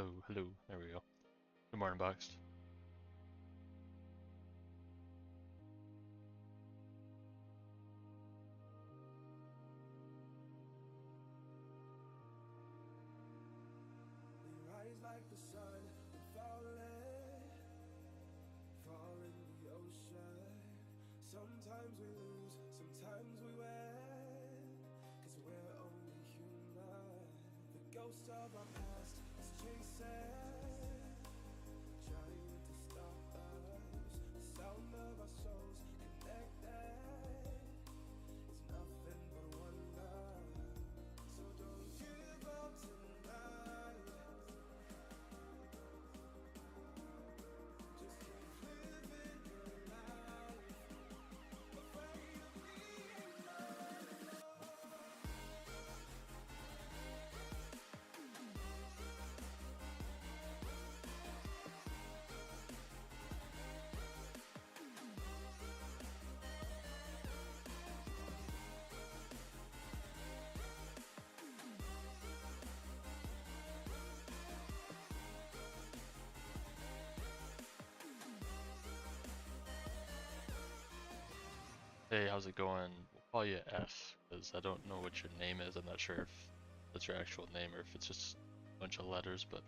Hello, hello. There we go. Good morning, Boxed. We rise like the sun and fall in the ocean. Sometimes we lose, sometimes we win, 'cause we're only human. The ghost of our past is chasing, trying to stop us. The sound of our souls connected is nothing but wonder. So don't give up tonight. Just keep living your life. Afraid of being alone. Hey, how's it going? We'll call you F, because I don't know what your name is. I'm not sure if that's your actual name or if it's just a bunch of letters, but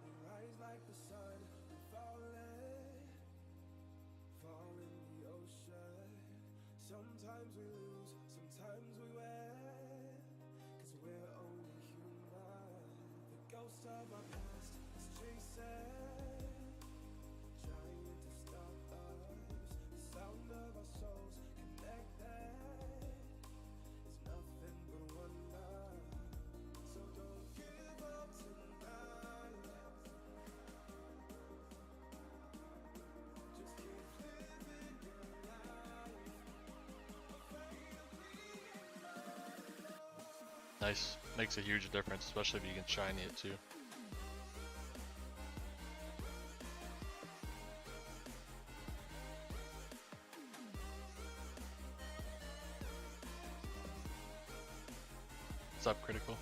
We rise like the sun and fall in the ocean. Sometimes we lose, sometimes we win, 'cause we're only human. The ghost of our past is chasing, trying to stop us. The sound of our souls connected is nothing but wonder. So don't give up tonight. Just keep living your life. Afraid of being alone. nice. Makes a huge difference, especially if you can shiny it too. What's up, Critical?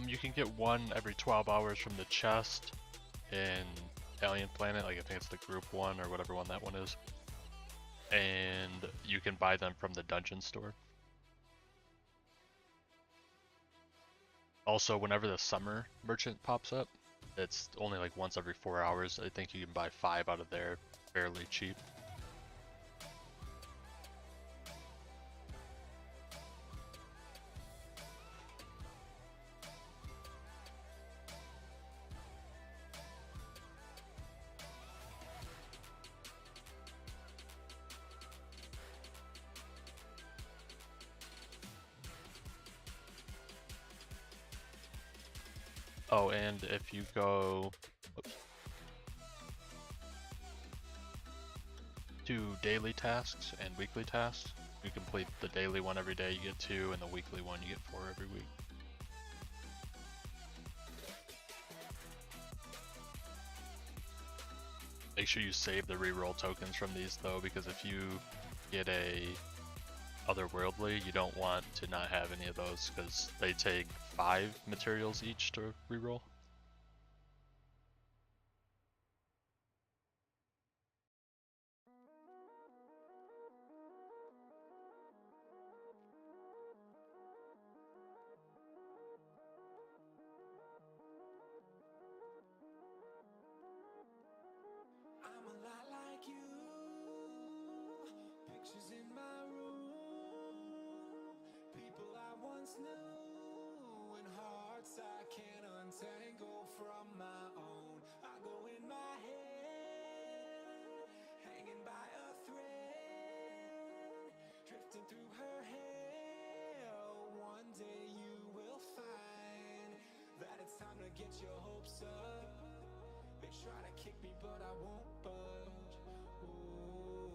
You can get one every 12 hours from the chest in Alien Planet, like I think it's the group one or whatever one that one is. And you can buy them from the dungeon store. Also, whenever the summer merchant pops up, it's only like once every 4 hours. I think you can buy 5 out of there fairly cheap. Oh, and if you go to daily tasks and weekly tasks, you complete the daily one every day, you get 2, and the weekly one you get 4 every week. Make sure you save the reroll tokens from these though, because if you get a otherworldly, you don't want to not have any of those because they take 5 materials each to reroll. I'm a lot like you. Pictures in my room. People I once knew. And hearts I can't untangle from my own. I go in my head, hanging by a thread, drifting through her hair. One day you will find that it's time to get your hopes up. They try to kick me, but I won't budge. Ooh.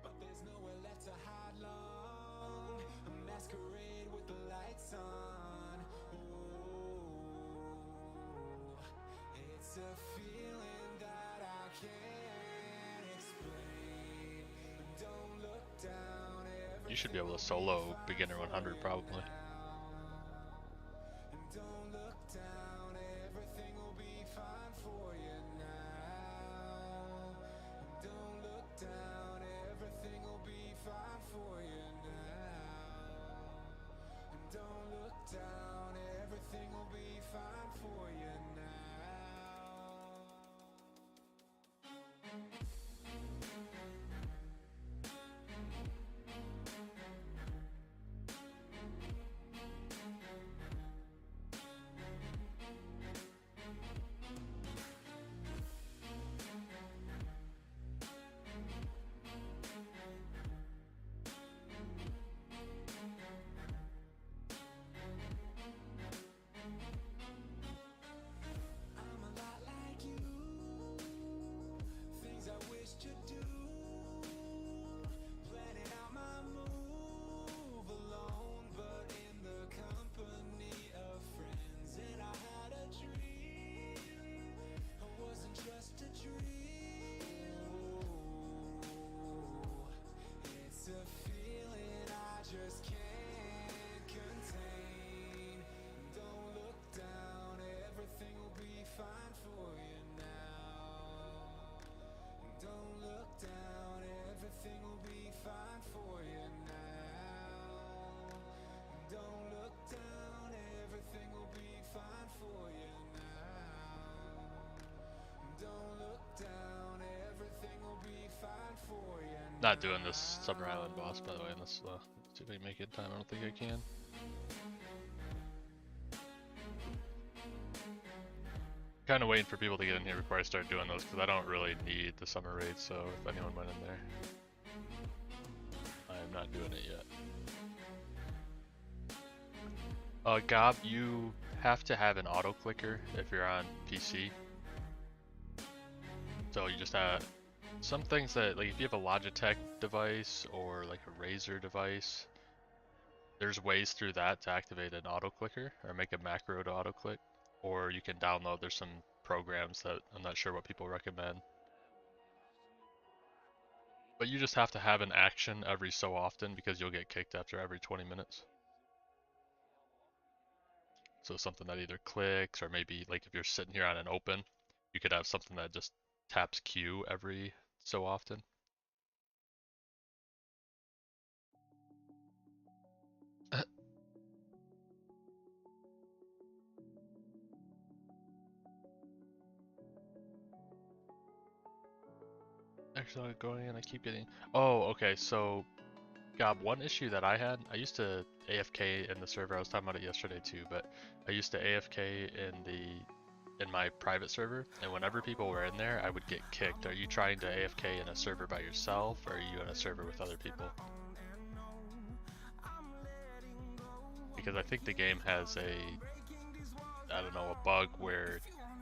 But there's nowhere left to hide long. A masquerade with the lights on. Ooh. It's a feeling that I can't explain. Don't look down. You should be able to solo beginner 100 probably. Don't look down, everything will be fine for you now. Don't look down, everything will be fine for you now. Don't look down, everything will be fine for you now. I'm a lot like you. Things I wish to do. Planning out my move alone, but in the company of friends. And I had a dream. It wasn't just a dream. Ooh, it's a feeling I just can't contain. Don't look down, everything will be fine for you now. Don't look down, everything will be fine for you now. Don't look down, everything will be fine for you now. Don't look down, everything will be fine for you now. Not doing this Summer Island boss, by the way. Let's see if I can make it in time. I don't think I can. Kind of waiting for people to get in here before I start doing those because I don't really need the summer raid. So if anyone went in there, I am not doing it yet. Gob, you have to have an auto clicker if you're on PC. So you just have some things that, like if you have a Logitech device or like a Razer device, there's ways through that to activate an auto clicker or make a macro to auto click, or you can download, there's some programs that I'm not sure what people recommend. But you just have to have an action every so often because you'll get kicked after every 20 minutes. So something that either clicks or maybe like if you're sitting here on an open, you could have something that just taps Q every so often. Actually, I'm going in, I keep getting... Oh, okay, so... Gob, one issue that I had, I used to AFK in the server, I was talking about it yesterday too, but I used to AFK in my private server, and whenever people were in there, I would get kicked. Are you trying to AFK in a server by yourself, or are you in a server with other people? because I think the game has I don't know, a bug where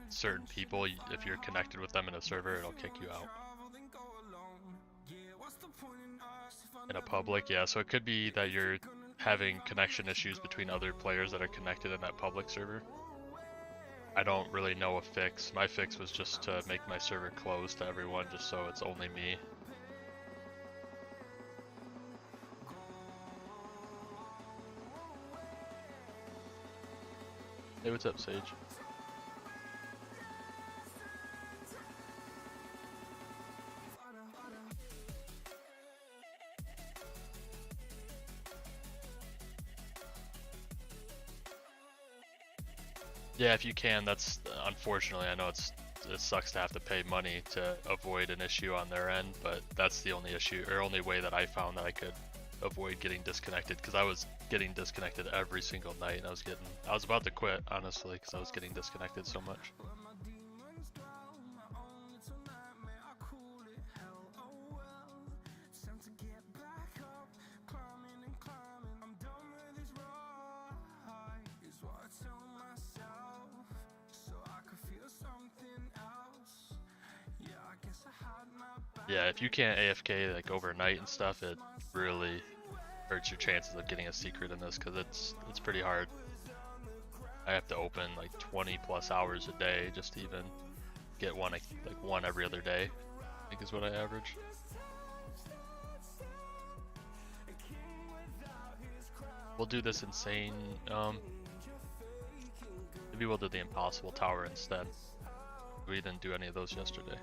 certain people, if you're connected with them in a server, it'll kick you out. In a public, yeah, so it could be that you're having connection issues between other players that are connected in that public server. I don't really know a fix. My fix was just to make my server closed to everyone, just so it's only me. Hey, what's up, Sage? Yeah, if you can, that's unfortunately, I know it sucks to have to pay money to avoid an issue on their end, but that's the only issue or only way that I found that I could avoid getting disconnected, because I was getting disconnected every single night, and I was about to quit, honestly, because I was getting disconnected so much. Yeah, if you can't AFK like overnight and stuff, it really hurts your chances of getting a secret in this, because it's pretty hard. I have to open like 20 plus hours a day just to even get one, like one every other day, I think is what I average. We'll do this insane, maybe we'll do the impossible tower instead. We didn't do any of those yesterday.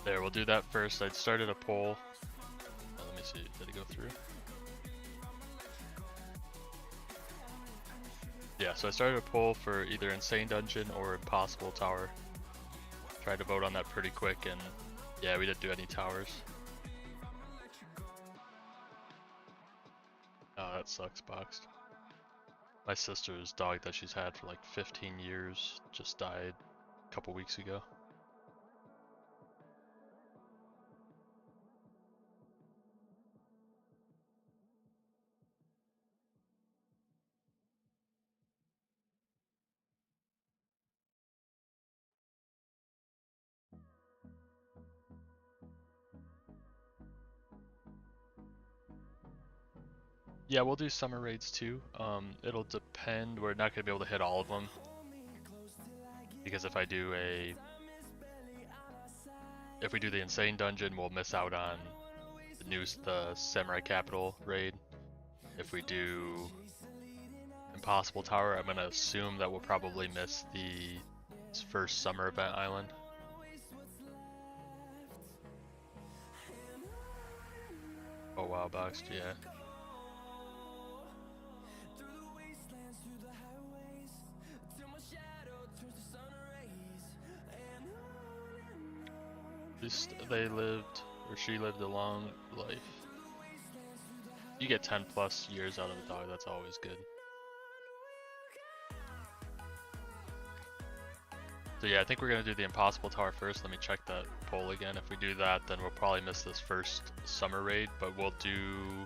There, we'll do that first. I started a poll. Oh, let me see, did it go through? Yeah, so I started a poll for either Insane Dungeon or Impossible Tower. Tried to vote on that pretty quick, and yeah, we didn't do any towers. Oh, that sucks, Boxed. My sister's dog that she's had for like 15 years just died a couple weeks ago. Yeah, we'll do summer raids too. It'll depend. We're not gonna be able to hit all of them, because if we do the Insane Dungeon, we'll miss out on the Samurai Capital raid. If we do Impossible Tower, I'm gonna assume that we'll probably miss the first summer event island. Oh wow, Boxed, yeah. They lived, or she lived a long life. You get 10 plus years out of a dog, that's always good. So yeah, I think we're gonna do the Impossible Tower first. Let me check that poll again. If we do that, then we'll probably miss this first summer raid, but we'll do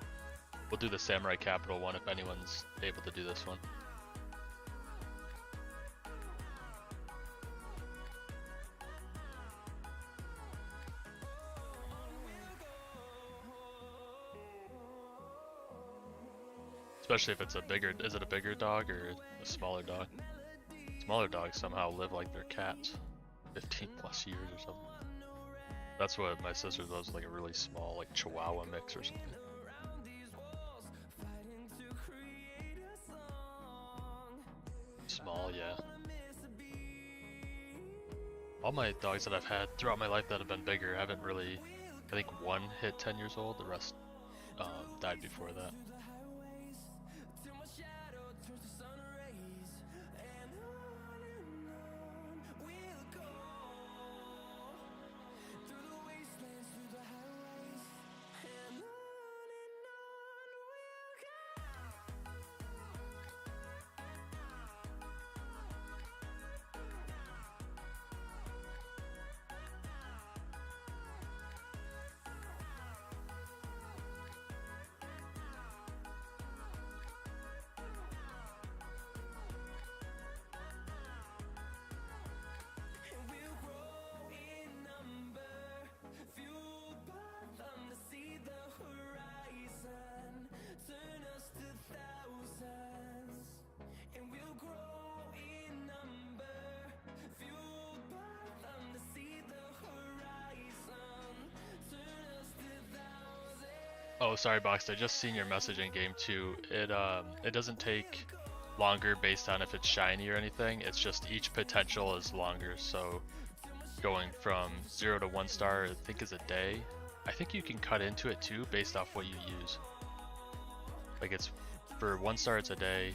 the Samurai Capital one if anyone's able to do this one. Especially if it's is it a bigger dog or a smaller dog? Smaller dogs somehow live like they're cats, 15 plus years or something. That's what my sister loves, like a really small, like Chihuahua mix or something. Small, yeah. All my dogs that I've had throughout my life that have been bigger haven't really. I think one hit 10 years old. The rest died before that. Oh, sorry, Boxed. I just seen your message in game too. It doesn't take longer based on if it's shiny or anything. It's just each potential is longer. So going from 0 to 1 star, I think is a day. I think you can cut into it too based off what you use. Like it's for 1 star it's a day,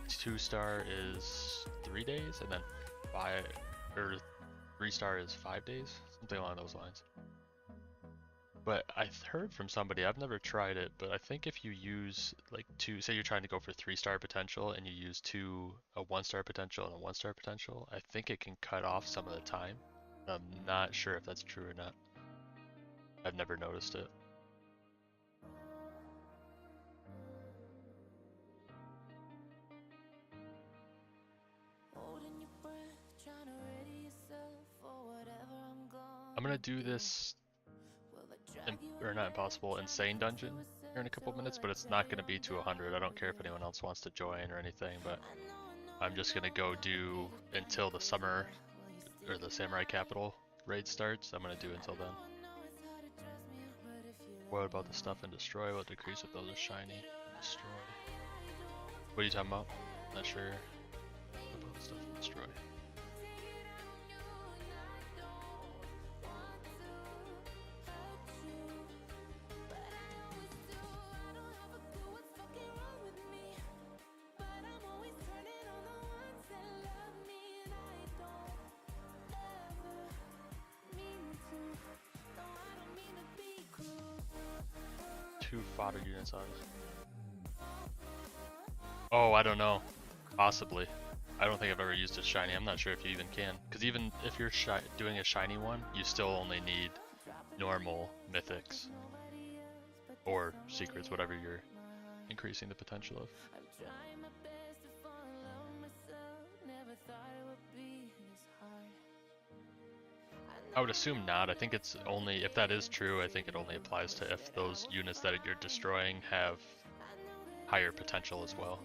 2 star is 3 days, and then 3 star is 5 days, something along those lines. But I heard from somebody, I've never tried it, but I think if you use like say you're trying to go for 3 star potential and you use a 1 star potential and a 1 star potential, I think it can cut off some of the time. I'm not sure if that's true or not. I've never noticed it. I'm gonna do this, or not impossible, insane dungeon here in a couple minutes, but it's not gonna be to 100. I don't care if anyone else wants to join or anything, but I'm just gonna go do until the summer, or the Samurai Capital raid starts. I'm gonna do until then. What about the stuff in Destroy? Will it decrease if those are shiny? Destroy. What are you talking about? Not sure about the stuff in Destroy. Fodder units on it. Oh, I don't know. Possibly. I don't think I've ever used a shiny. I'm not sure if you even can. Because even if you're doing a shiny one, you still only need normal mythics. Or secrets, whatever you're increasing the potential of. I would assume not. I think it's only, if that is true, I think it only applies to if those units that you're destroying have higher potential as well.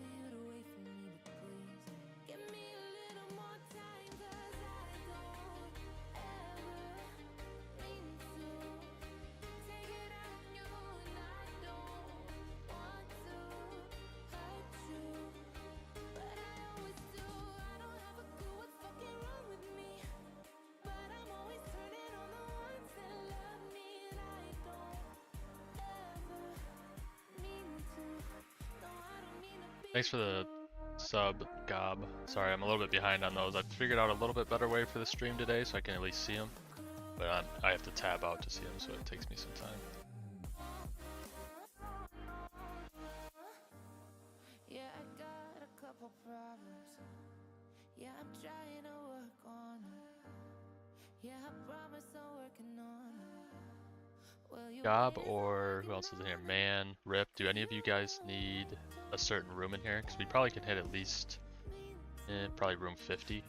Thanks for the sub, Gob. Sorry, I'm a little bit behind on those. I've figured out a little bit better way for the stream today so I can at least see them. But I have to tab out to see them, so it takes me some time. Yeah, I got a couple problems. Yeah, I'm trying to work on it. Yeah, I promise I'm working on it. Gob, or who else is in here? Man, Rip, do any of you guys need a certain room in here? Because we probably can hit at least, probably room 50.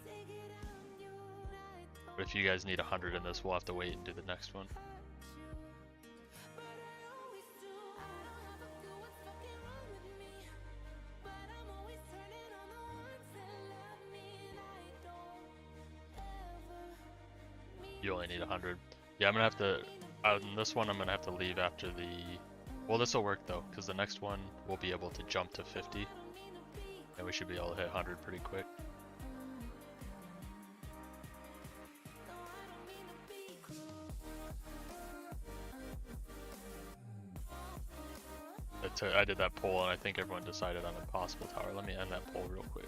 But if you guys need 100 in this, we'll have to wait and do the next one. You only need 100. Yeah, I'm gonna have to, on this one I'm gonna have to leave after the, well this will work though, because the next one we'll be able to jump to 50, and we should be able to hit 100 pretty quick. I did that poll and I think everyone decided on Impossible Tower. Let me end that poll real quick.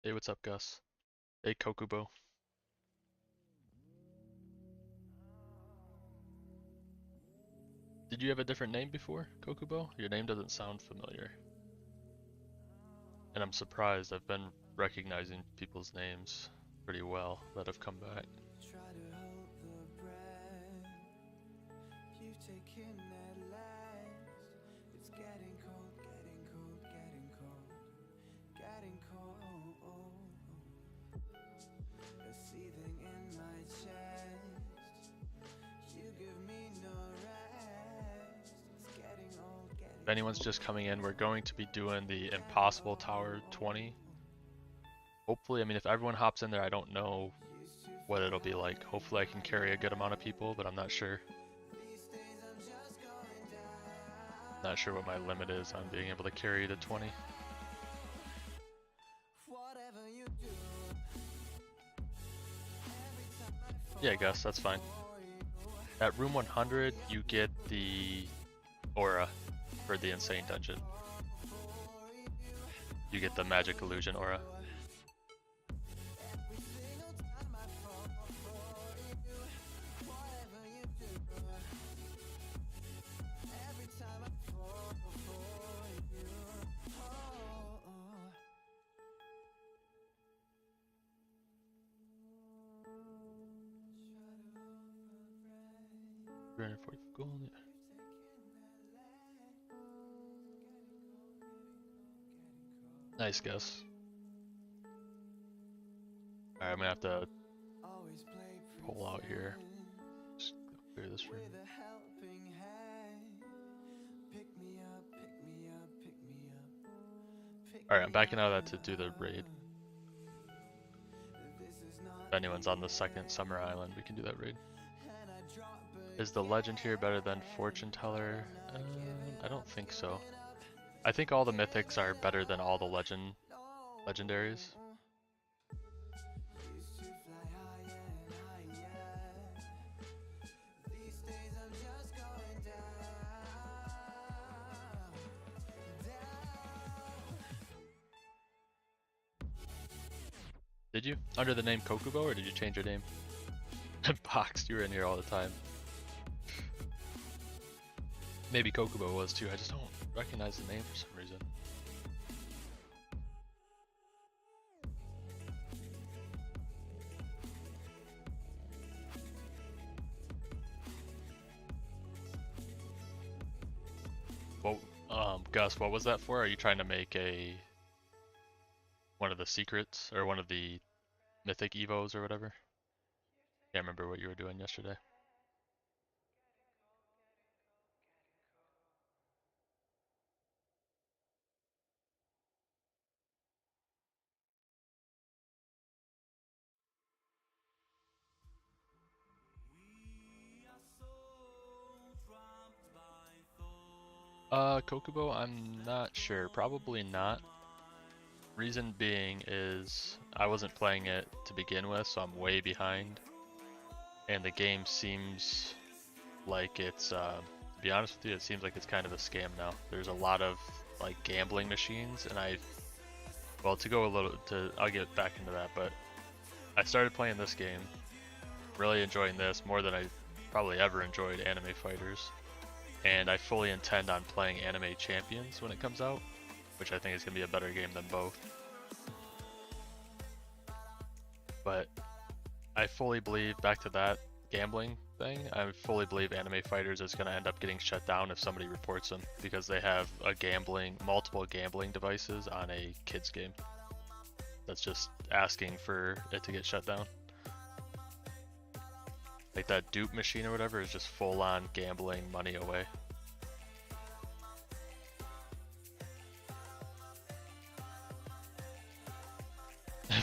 Hey, what's up, Gus? Hey, Kokubo. Did you have a different name before, Kokubo? Your name doesn't sound familiar. And I'm surprised. I've been recognizing people's names pretty well that have come back. Try to hold the breath you've taken at last. It's getting cold, getting cold, getting cold, getting cold. A seething in my chest. You give me no rest. It's getting old, getting If anyone's just coming in, we're going to be doing the Impossible Tower 20. Hopefully, I mean, if everyone hops in there, I don't know what it'll be like. Hopefully I can carry a good amount of people, but I'm not sure. Not sure what my limit is on being able to carry to 20. Yeah, Gus, that's fine. At room 100, you get the aura for the insane dungeon. You get the magic illusion aura. Gold. Nice guess. Alright, I'm gonna have to pull out here. Just clear this room. Alright, I'm backing out of that to do the raid. If anyone's on the second Summer Island, we can do that raid. Is the legend here better than Fortune Teller? I don't think so. I think all the mythics are better than all the legendaries. Did you? Under the name Kokubo, or did you change your name? Boxed, you were in here all the time. Maybe Kokubo was too, I just don't recognize the name for some reason. Well, Gus, what was that for? Are you trying to make one of the secrets, or one of the mythic evos or whatever? Can't remember what you were doing yesterday. Kokubo, I'm not sure. Probably not. Reason being is I wasn't playing it to begin with, so I'm way behind. And the game seems like it's, to be honest with you, it seems like it's kind of a scam now. There's a lot of like gambling machines, and well, I'll get back into that, but I started playing this game, really enjoying this more than I probably ever enjoyed Anime Fighters. And I fully intend on playing Anime Champions when it comes out, which I think is going to be a better game than both. But I fully believe, back to that gambling thing, I fully believe Anime Fighters is going to end up getting shut down if somebody reports them, because they have multiple gambling devices on a kids game. that's just asking for it to get shut down. Like that dupe machine or whatever is just full on gambling money away.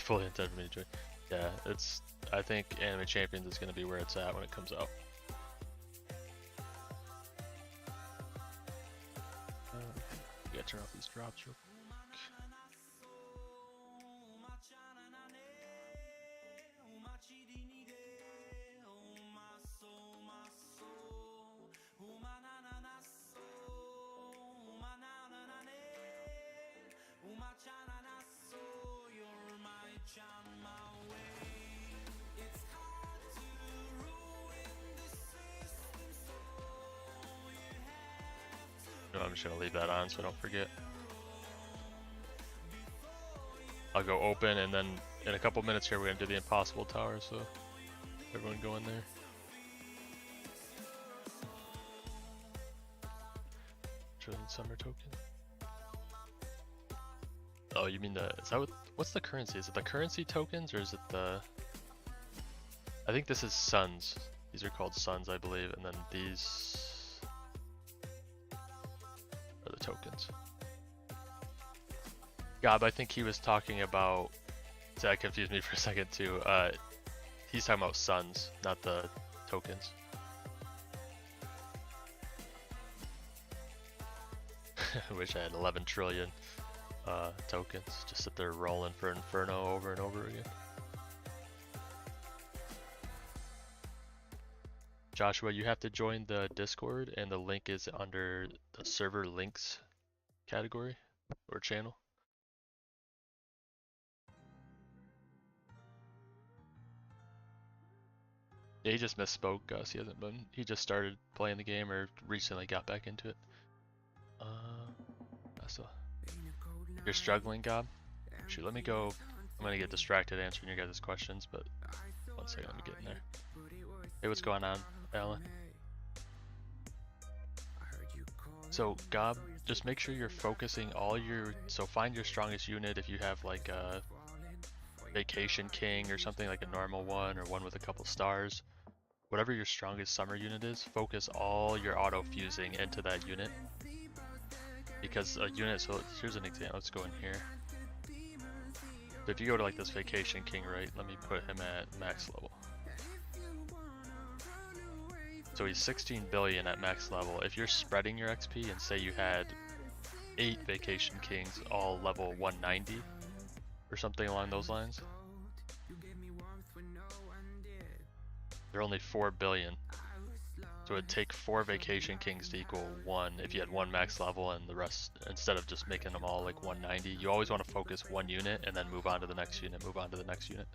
Fully intended for me to join. Yeah, I think Anime Champions is gonna be where it's at when it comes out. Gotta turn off these drops real quick. No, I'm just gonna leave that on so I don't forget. I'll go open, and then in a couple minutes here we're gonna do the impossible tower, so everyone go in there. Trillion summer token. Oh, you mean is that what's the currency? Is it the currency tokens or is it the? I think this is suns. These are called suns, I believe, and then these are the tokens. Gob, I think he was talking about. So that confused me for a second too. He's talking about suns, not the tokens. I wish I had 11 trillion tokens. Just sit there rolling for Inferno over and over again. Joshua, you have to join the Discord, and the link is under the server links category or channel. Yeah, he just misspoke, Gus. He just started playing the game or recently got back into it. So you're struggling, Gob? Shoot, let me go. I'm gonna get distracted answering your guys' questions, but 1 second, let me get in there. Hey, what's going on, Alan? So, Gob, just make sure you're focusing all your. So find your strongest unit if you have like a Vacation King or something, like a normal one or one with a couple stars. Whatever your strongest summer unit is, focus all your auto fusing into that unit. Because a unit, so here's an example, let's go in here. So if you go to like this Vacation King, right, let me put him at max level. So he's 16 billion at max level. If you're spreading your XP and say you had 8 Vacation Kings all level 190 or something along those lines, they're only 4 billion. So it'd take 4 Vacation Kings to equal 1 if you had 1 max level, and the rest, instead of just making them all like 190, you always want to focus 1 unit and then move on to the next unit, move on to the next unit.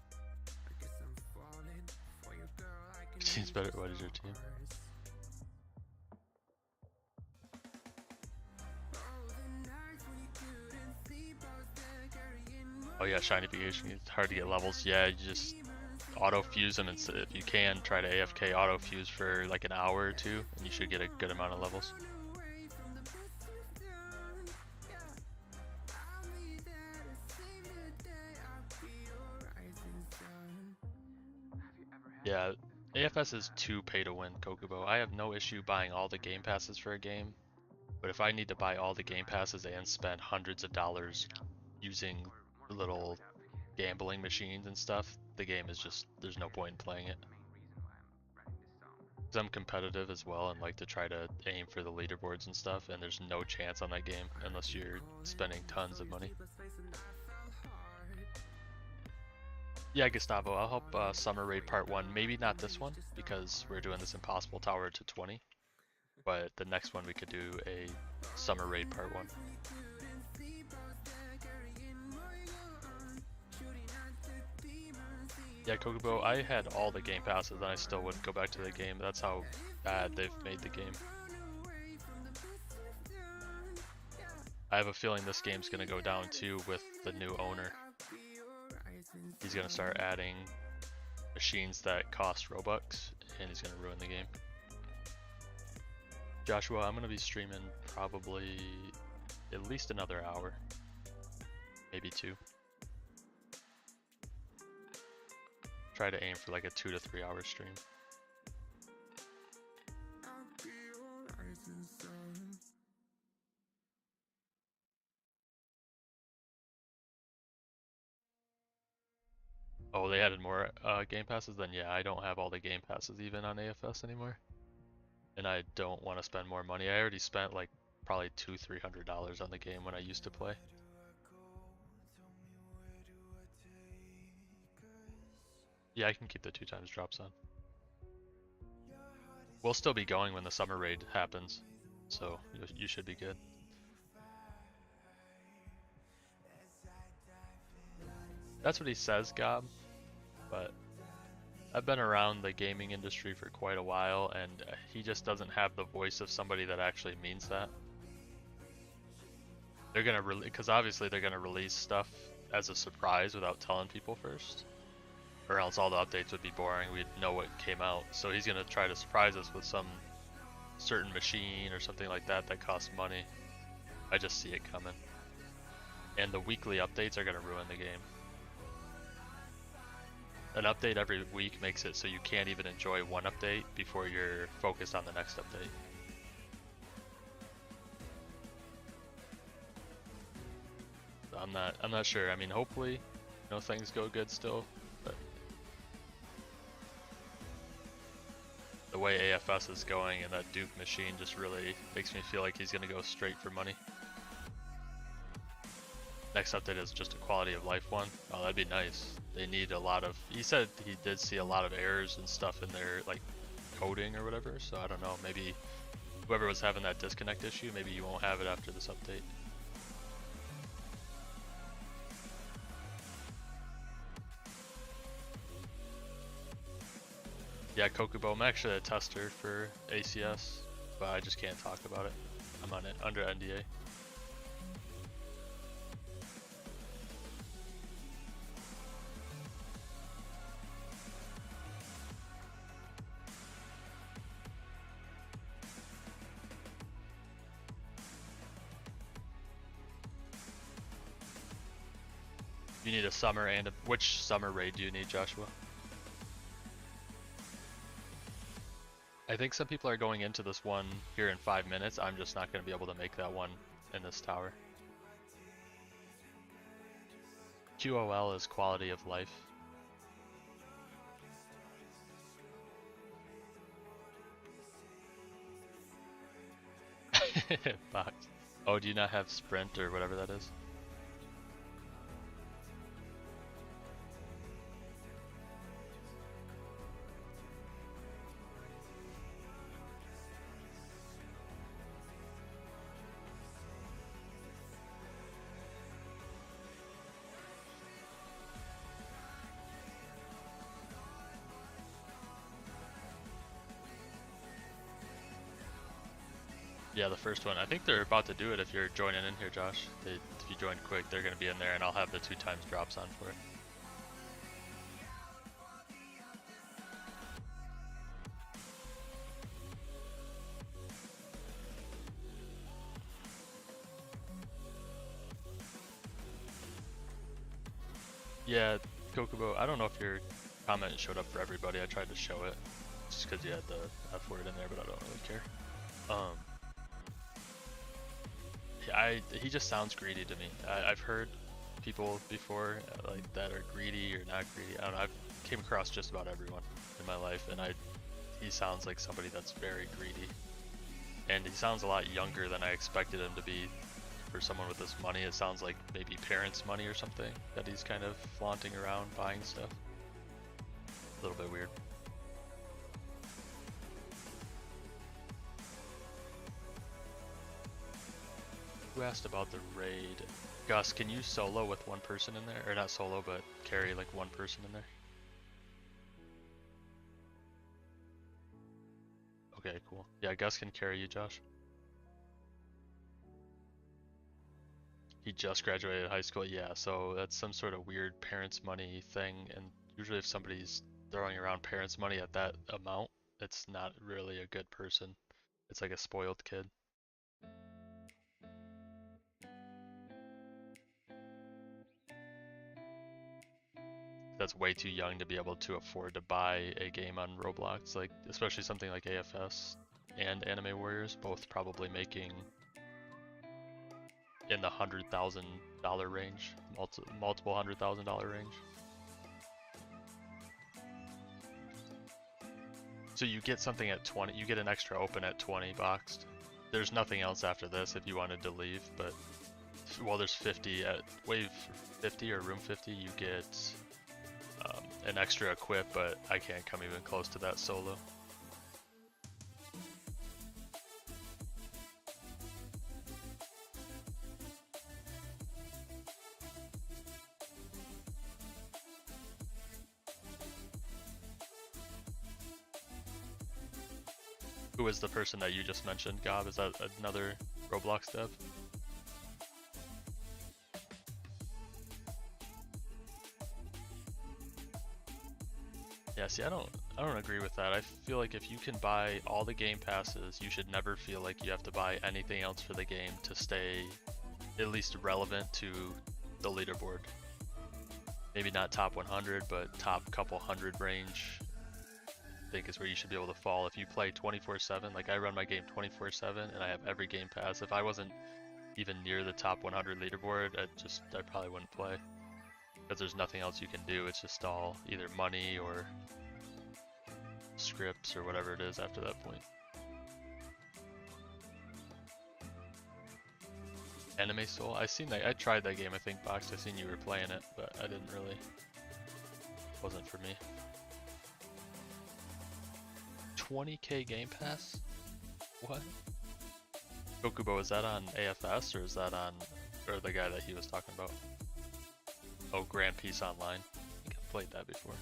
Seems better. What is your team? Oh yeah, Shiny Vacation, it's hard to get levels. Yeah, you just auto fuse them, and if you can, try to AFK auto fuse for like an hour or two, and you should get a good amount of levels. Yeah, AFS is too pay to win, Kokubo. I have no issue buying all the game passes for a game, but if I need to buy all the game passes and spend hundreds of dollars using little gambling machines and stuff, the game is just, there's no point in playing it. Because I'm competitive as well and like to try to aim for the leaderboards and stuff, and there's no chance on that game unless you're spending tons of money. Yeah, Gustavo, I'll help Summer Raid Part 1. Maybe not this one, because we're doing this Impossible Tower to 20. But the next one we could do a Summer Raid Part 1. Yeah, Kokubo, I had all the game passes and I still wouldn't go back to the game. That's how bad they've made the game. I have a feeling this game's gonna go down too with the new owner. He's gonna start adding machines that cost Robux, and he's gonna ruin the game. Joshua, I'm gonna be streaming probably at least another hour, maybe 2. Try to aim for like a 2 to 3 hour stream. Oh, they added more game passes? Then yeah, I don't have all the game passes even on AFS anymore. And I don't want to spend more money. I already spent like probably $200-300 on the game when I used to play. Yeah, I can keep the 2 times drops on. We'll still be going when the summer raid happens, so you should be good. That's what he says, Gob, but I've been around the gaming industry for quite a while, and he just doesn't have the voice of somebody that actually means that. They're gonna because obviously they're gonna release stuff as a surprise without telling people first, or else all the updates would be boring. We'd know what came out. So he's gonna try to surprise us with some certain machine or something like that that costs money. I just see it coming. And the weekly updates are gonna ruin the game. An update every week makes it so you can't even enjoy one update before you're focused on the next update. I'm not sure. I mean, hopefully, you know, things go good still, but the way AFS is going and that Duke machine just really makes me feel like he's gonna go straight for money. Next update is just a quality of life one. Oh, that'd be nice. They need a lot of, he said he did see a lot of errors and stuff in their like coding or whatever, so I don't know, maybe whoever was having that disconnect issue, maybe you won't have it after this update. Yeah, Kokubo, I'm actually a tester for ACS, but I just can't talk about it. I'm on it under NDA. You need a summer and which summer raid do you need, Joshua? I think some people are going into this one here in 5 minutes. I'm just not going to be able to make that one in this tower. QOL is quality of life. Box. Oh, do you not have sprint or whatever that is? Yeah, the first one. I think they're about to do it if you're joining in here, Josh. If you join quick, they're going to be in there, and I'll have the 2 times drops on for it. Yeah, Kokubo, I don't know if your comment showed up for everybody. I tried to show it just because you had the F word in there, but I don't really care. He just sounds greedy to me. I've heard people before like that are greedy or not greedy. I don't know. I've came across just about everyone in my life, and he sounds like somebody that's very greedy. And he sounds a lot younger than I expected him to be for someone with this money. It sounds like maybe parents' money or something that he's kind of flaunting around buying stuff. A little bit weird. Who asked about the raid? Gus, can you solo with one person in there? Or not solo, but carry like one person in there? Okay, cool. Yeah, Gus can carry you, Josh. He just graduated high school, yeah, so that's some sort of weird parents' money thing, and usually if somebody's throwing around parents' money at that amount, it's not really a good person. It's like a spoiled kid. that's way too young to be able to afford to buy a game on Roblox, like especially something like AFS and Anime Warriors, both probably making in the $100,000 range, multiple $100,000 range. So you get something at 20, you get an extra open at 20 boxed. There's nothing else after this if you wanted to leave, but well, there's 50 at wave 50 or room 50. You get an extra equip, but I can't come even close to that solo. Who is the person that you just mentioned, Gob? Is that another Roblox dev? Yeah, see, I don't agree with that. I feel like if you can buy all the game passes, you should never feel like you have to buy anything else for the game to stay at least relevant to the leaderboard. Maybe not top 100, but top couple hundred range, I think is where you should be able to fall. If you play 24/7, like I run my game 24/7 and I have every game pass, if I wasn't even near the top 100 leaderboard, I probably wouldn't play. Because there's nothing else you can do, it's just all either money or scripts or whatever it is after that point. Anime Soul, I tried that game, I think, Box, I seen you were playing it, but I didn't really, wasn't for me. 20k Game Pass? What? Kokubo, is that on AFS or is that on, or the guy that he was talking about? Oh, Grand Peace Online. I think I've played that before.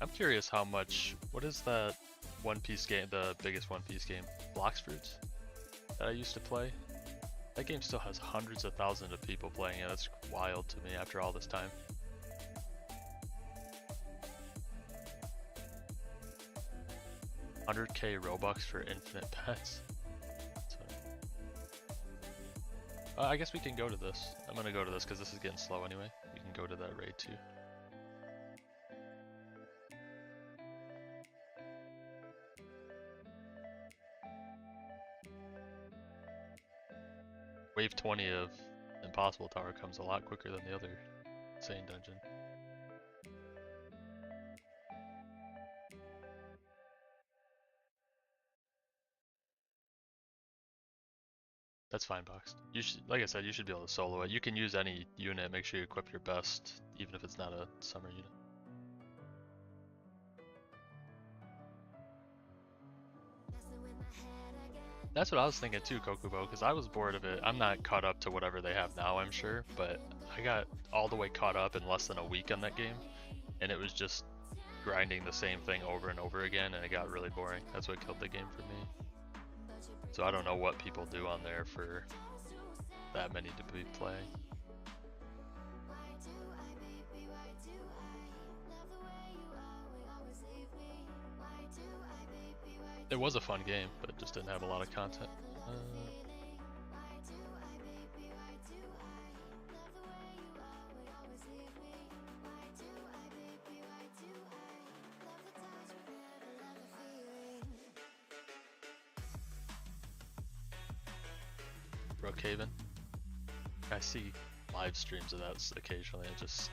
I'm curious how much, what is that One Piece game, the biggest One Piece game, Blox Fruits, that I used to play? That game still has hundreds of thousands of people playing it. That's wild to me after all this time. $100k Robux for infinite pets. I guess we can go to this. I'm gonna go to this because this is getting slow anyway. We can go to that raid too. Wave 20 of Impossible Tower comes a lot quicker than the other insane dungeon. That's fine, Boxed. You should, like I said, you should be able to solo it. You can use any unit, make sure you equip your best, even if it's not a summer unit. That's what I was thinking too, Kokubo, because I was bored of it. I'm not caught up to whatever they have now, I'm sure, but I got all the way caught up in less than a week on that game, and it was just grinding the same thing over and over again, and it got really boring. That's what killed the game for me. So I don't know what people do on there for that many to be playing. It was a fun game, but it just didn't have a lot of content. Brookhaven. I see live streams of that occasionally. It's just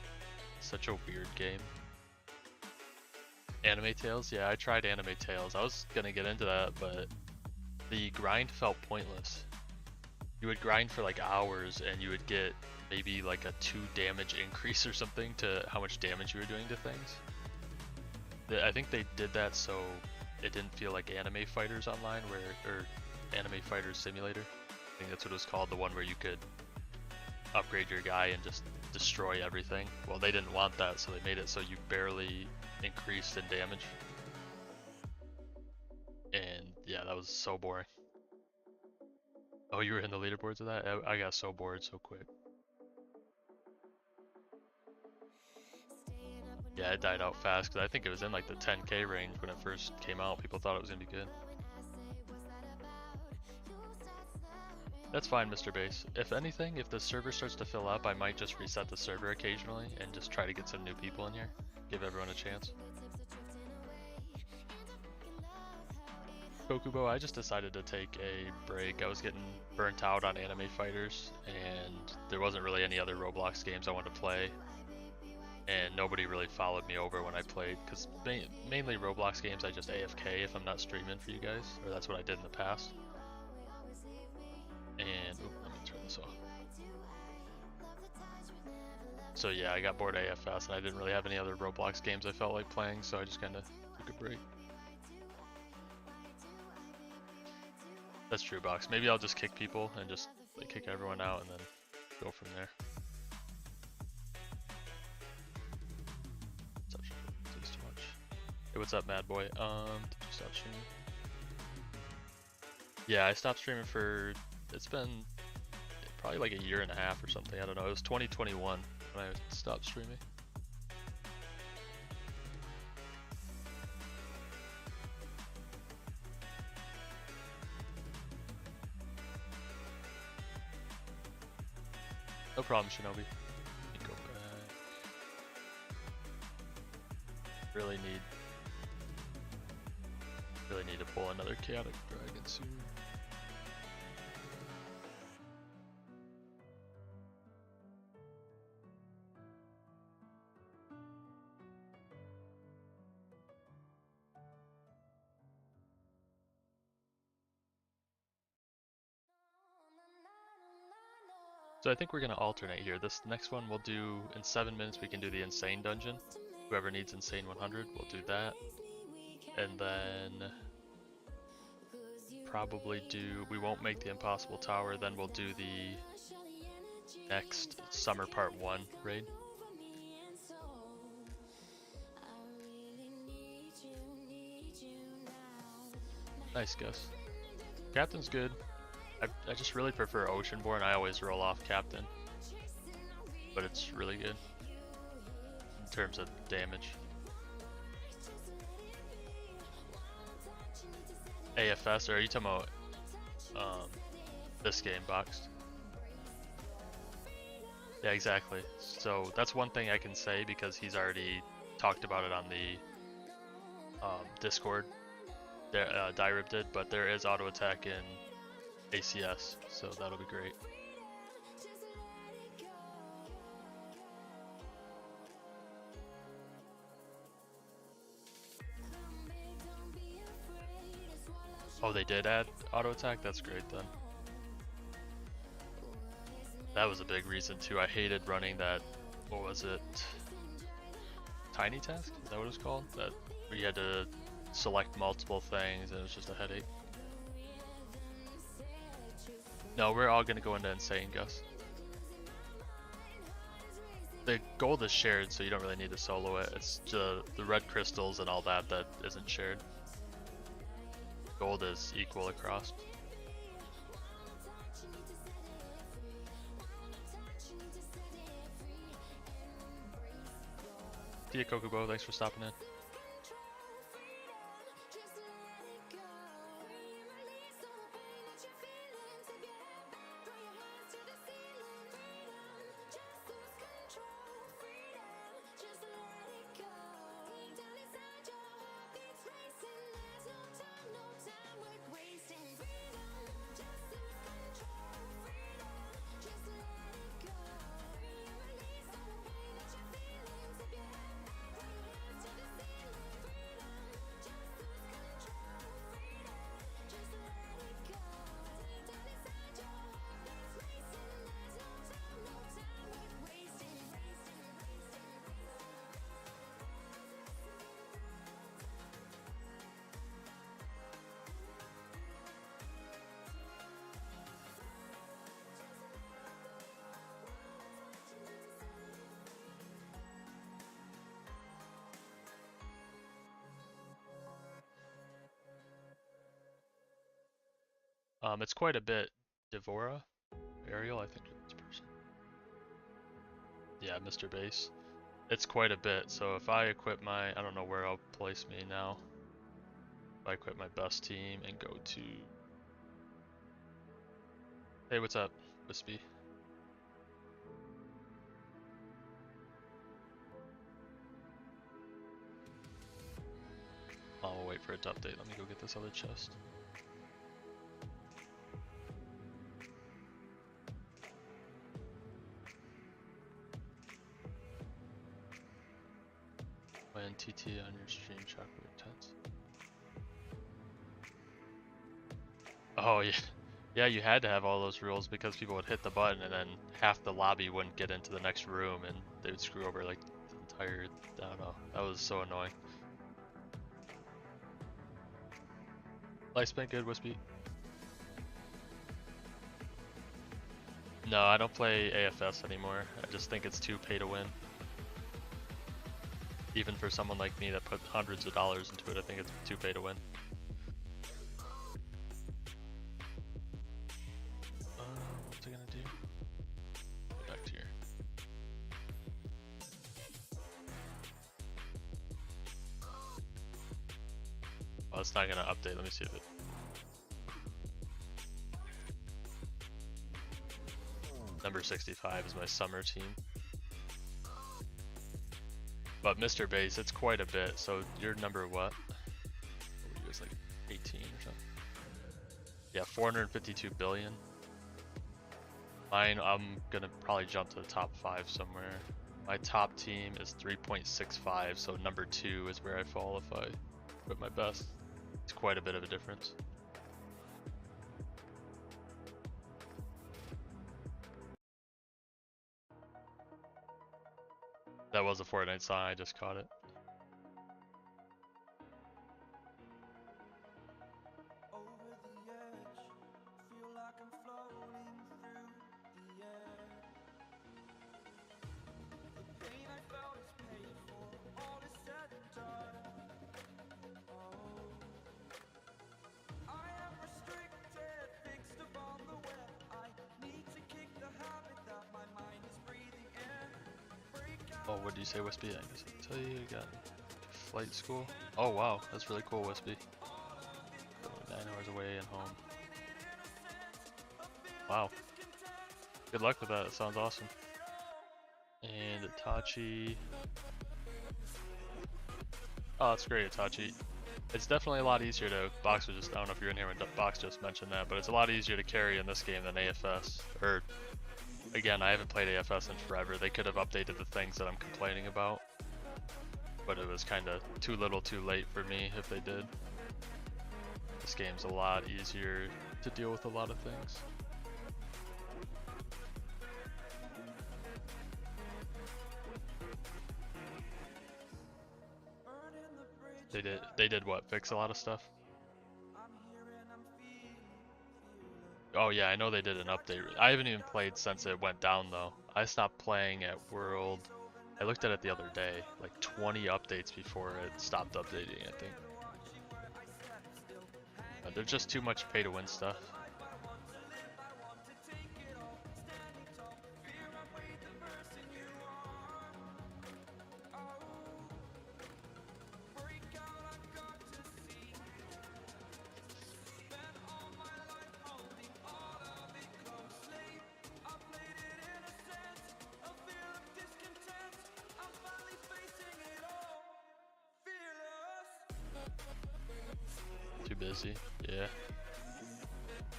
such a weird game. Anime Tales? Yeah, I tried Anime Tales. I was gonna get into that, but the grind felt pointless. You would grind for like hours and you would get maybe like a 2 damage increase or something to how much damage you were doing to things. I think they did that so it didn't feel like Anime Fighters Online, or Anime Fighters Simulator. I think that's what it was called, the one where you could upgrade your guy and just destroy everything. Well, they didn't want that, so they made it so you barely increased in damage. And yeah, that was so boring. Oh, you were in the leaderboards of that? I got so bored so quick. Yeah, it died out fast because I think it was in like the 10k range when it first came out. People thought it was gonna be good. That's fine, Mr. Base. If anything, if the server starts to fill up, I might just reset the server occasionally and just try to get some new people in here. Give everyone a chance. Kokubo, I just decided to take a break. I was getting burnt out on anime fighters, and there wasn't really any other Roblox games I wanted to play. And nobody really followed me over when I played, because mainly Roblox games I just AFK if I'm not streaming for you guys, or that's what I did in the past. And, let me turn this off. So yeah, I got bored of AFS, and I didn't really have any other Roblox games I felt like playing, so I just kind of took a break. That's true, Box. Maybe I'll just kick people and just like, kick everyone out and then go from there. Takes too much. Hey, what's up, Mad Boy? Did you stop streaming? Yeah, I stopped streaming for, it's been probably like a year and a half or something. I don't know. It was 2021 when I stopped streaming. No problem, Shinobi. Let me go back. Really need to pull another chaotic dragon soon. So I think we're gonna alternate here. This next one we'll do in 7 minutes. We can do the insane dungeon. Whoever needs insane 100, we'll do that. And then probably we won't make the impossible tower. Then we'll do the next summer part 1 raid. Nice, Gus. Captain's good. I just really prefer Oceanborn. I always roll off Captain, but it's really good in terms of damage. AFS, or are you talking about this game, Boxed? Yeah, exactly. So that's one thing I can say because he's already talked about it on the Discord. Dyrib did, but there is auto attack in ACS, so that'll be great. Oh, they did add auto attack? That's great then. That was a big reason too. I hated running that, what was it? Tiny task? Is that what it's called? That where you had to select multiple things and it was just a headache. No, we're all gonna go into insane, Gus. The gold is shared, so you don't really need to solo it. It's the red crystals and all that isn't shared. Gold is equal across. See ya, Kokubo. Thanks for stopping in. It's quite a bit. Devora? Ariel, I think it's person. Yeah, Mr. Base. It's quite a bit, so if I equip I don't know where I'll place me now. If I equip my best team and go to Hey, what's up, Wispy? I'll wait for it to update. Let me go get this other chest. When TT on your stream, Shockwave tense. Oh yeah, yeah. You had to have all those rules because people would hit the button and then half the lobby wouldn't get into the next room, and they would screw over like the entire. I don't know. That was so annoying. Life's been good, Wispy. No, I don't play AFS anymore. I just think it's too pay to win. Even for someone like me that put hundreds of dollars into it, I think it's too pay to win. What's it gonna do? Get back to here. Oh, it's not gonna update. Let me see if it. Number 65 is my summer team. But Mr. Base, it's quite a bit. So you're number what? What were you, like 18 or something? Yeah, 452 billion. Mine, I'm gonna probably jump to the top 5 somewhere. My top team is 3.65, so number 2 is where I fall if I put my best. It's quite a bit of a difference. That was a Fortnite song, I just caught it. Oh, what did you say, Wispy? I guess I'll tell you, you got flight school. Oh wow, that's really cool, Wispy. 9 hours away and home. Wow. Good luck with that, it sounds awesome. And Itachi. Oh, that's great, Itachi. It's definitely a lot easier to, Box was just, I don't know if you're in here when Box just mentioned that, but it's a lot easier to carry in this game than AFS. Or, again, I haven't played AFS in forever. They could have updated the things that I'm complaining about. But it was kind of too little too late for me if they did. This game's a lot easier to deal with a lot of things. They did what? Fix a lot of stuff? Oh yeah, I know they did an update. I haven't even played since it went down though. I stopped playing at World. I looked at it the other day, like 20 updates before it stopped updating, I think. There's just too much pay to win stuff. Too busy, yeah.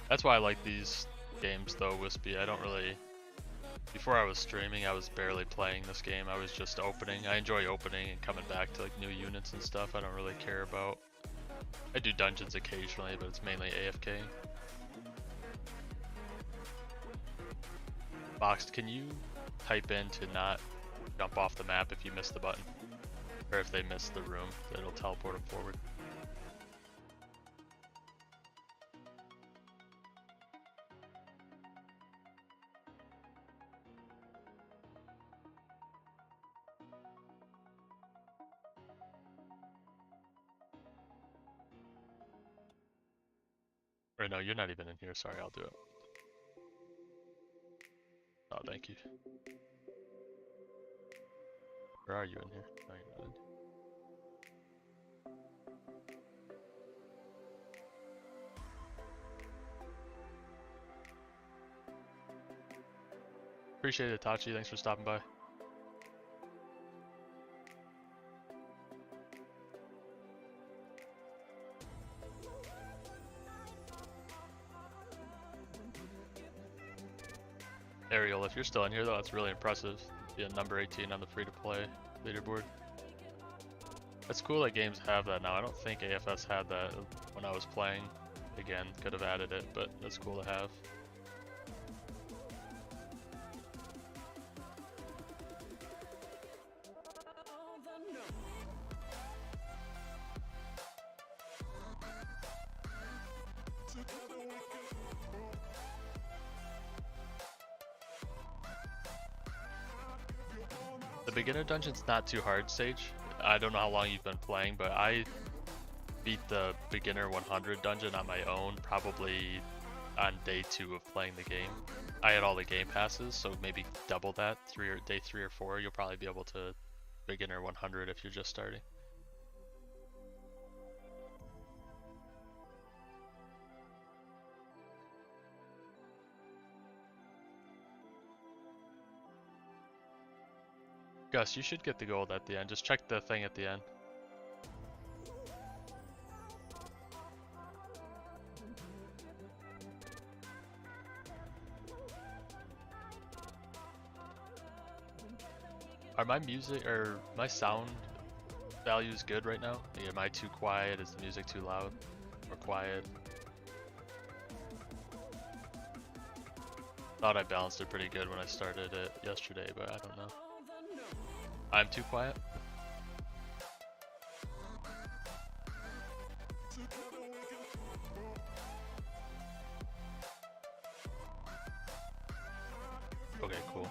That's why I like these games though, Wispy. I don't really... Before I was streaming, I was barely playing this game. I was just opening. I enjoy opening and coming back to like new units and stuff. I don't really care about... I do dungeons occasionally, but it's mainly AFK. Boxed, can you type in to not jump off the map if you miss the button? Or if they miss the room, it'll teleport them forward. Or no, you're not even in here. Sorry, I'll do it. Oh, thank you. Where are you in here? No, you're not in here. Appreciate it, Tachi. Thanks for stopping by. Ariel, if you're still in here though, that's really impressive. Being number 18 on the free-to-play leaderboard. It's cool that games have that now. I don't think AFS had that when I was playing. Again, could have added it, but that's cool to have. The beginner dungeon's not too hard, Sage. I don't know how long you've been playing, but I beat the beginner 100 dungeon on my own probably on day 2 of playing the game. I had all the game passes, so maybe double that, day 3 or 4, you'll probably be able to beginner 100 if you're just starting. Gus, you should get the gold at the end. Just check the thing at the end. Are my music or my sound values good right now? Am I too quiet? Is the music too loud or quiet? Thought I balanced it pretty good when I started it yesterday, but I don't know. I'm too quiet? Okay, cool.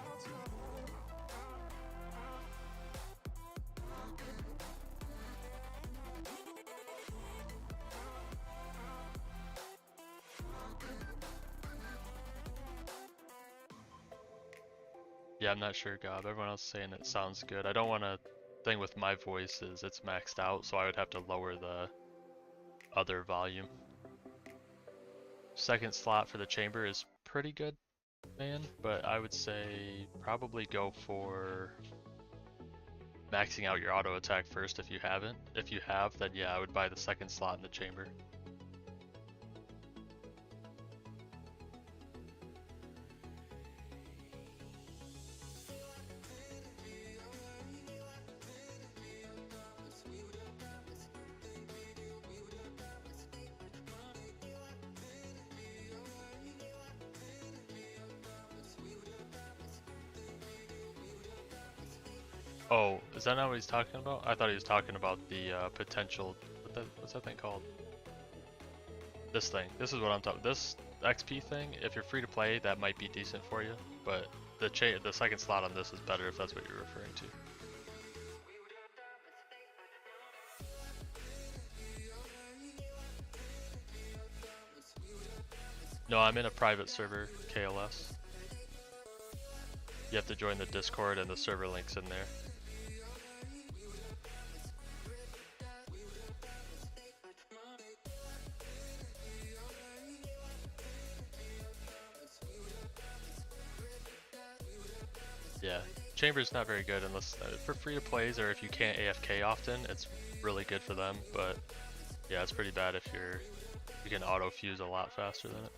Yeah, I'm not sure, Gob. Everyone else is saying it sounds good. I don't want to thing with my voice is it's maxed out, so I would have to lower the other volume. Second slot for the chamber is pretty good, man, but I would say probably go for maxing out your auto attack first if you haven't. If you have, then yeah, I would buy the second slot in the chamber. Oh, is that not what he's talking about? I thought he was talking about the potential. What's that thing called? This thing. This is what I'm talking. This XP thing. If you're free to play, that might be decent for you. But the second slot on this is better if that's what you're referring to. No, I'm in a private server, KLS. You have to join the Discord and the server link's in there. Yeah, Chamber's not very good unless for free to plays or if you can't AFK often, it's really good for them. But yeah, it's pretty bad if you can auto fuse a lot faster than it.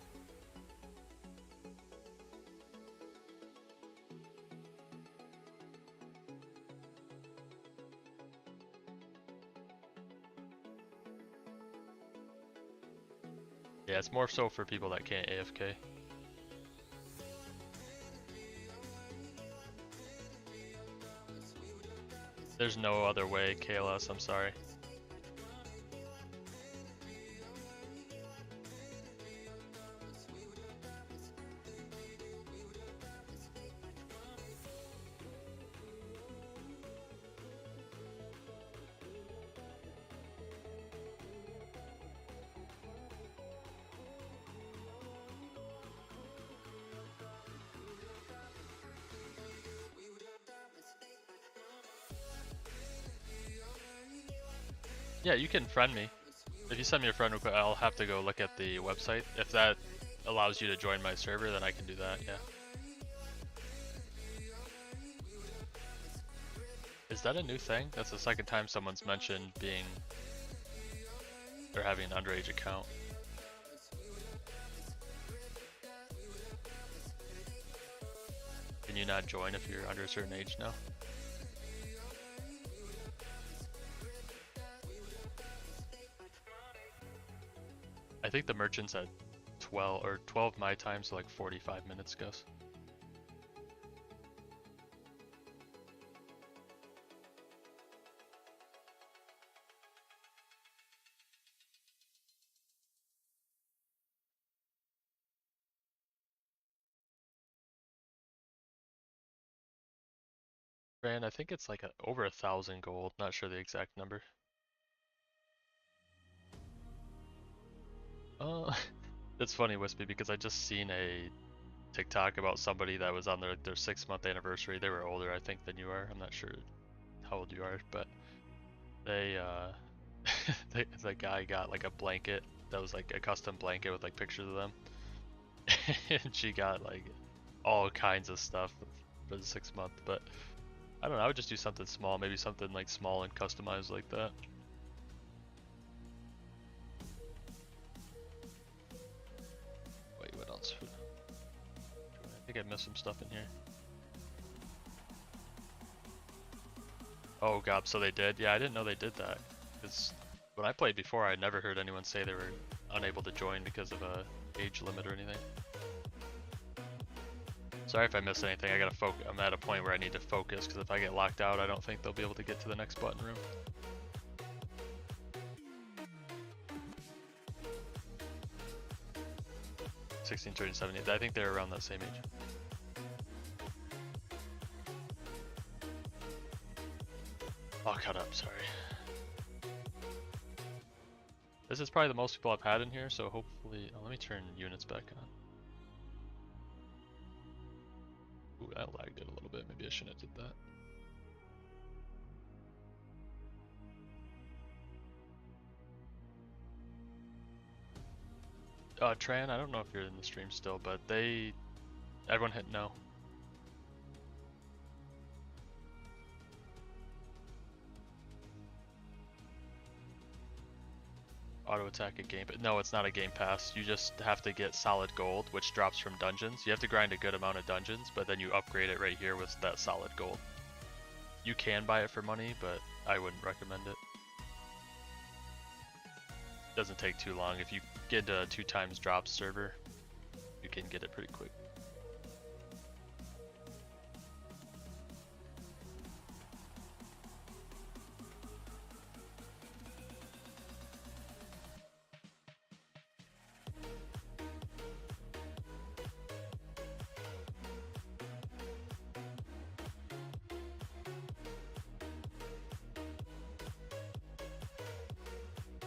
Yeah, it's more so for people that can't AFK. There's no other way, KLS, I'm sorry. Yeah, you can friend me. If you send me a friend request, I'll have to go look at the website. If that allows you to join my server, then I can do that, yeah. Is that a new thing? That's the second time someone's mentioned being or having an underage account. Can you not join if you're under a certain age now? I think the merchant's at 12 my time, so like 45 minutes, Gus. And I think it's like over 1,000 gold, not sure the exact number. That's funny, Wispy, because I just seen a TikTok about somebody that was on their 6-month anniversary. They were older, I think, than you are. I'm not sure how old you are, but they the guy got like a blanket that was like a custom blanket with like pictures of them, and she got like all kinds of stuff for the 6-month. But I don't know, I would just do something small, maybe something like small and customized like that. Wait, what else? I think I missed some stuff in here. Oh god, so they did? Yeah, I didn't know they did that. Because when I played before, I never heard anyone say they were unable to join because of a age limit or anything. Sorry if I missed anything. I gotta focus. I'm at a point where I need to focus because if I get locked out, I don't think they'll be able to get to the next button room. $16, $13, $17. I think they're around that same age. I'll cut up. Sorry. This is probably the most people I've had in here, so hopefully. Oh, let me turn units back on. Ooh, that lagged it a little bit. Maybe I shouldn't have did that. Tran, I don't know if you're in the stream still, but everyone hit no. Auto attack a game, but no, it's not a game pass. You just have to get solid gold, which drops from dungeons. You have to grind a good amount of dungeons, but then you upgrade it right here with that solid gold. You can buy it for money, but I wouldn't recommend it. Doesn't take too long. If you get a 2x drop server, you can get it pretty quick.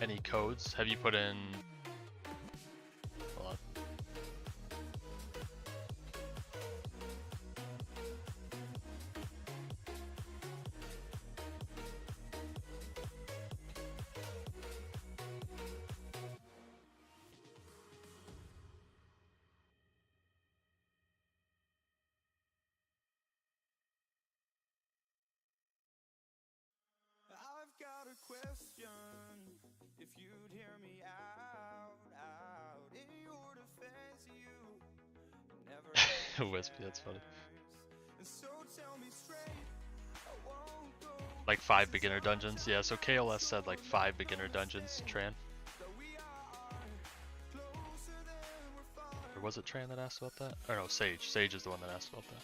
Any codes? Have you put in? Hold on. I've got a question. If you'd hear me out in your defense, you never Wispy, that's funny. and so tell me straight, I won't go. Like 5 beginner dungeons, yeah. So KLS said like 5 beginner dungeons. Tran, or was it Tran that asked about that? Or no, Sage. Sage is the one that asked about that.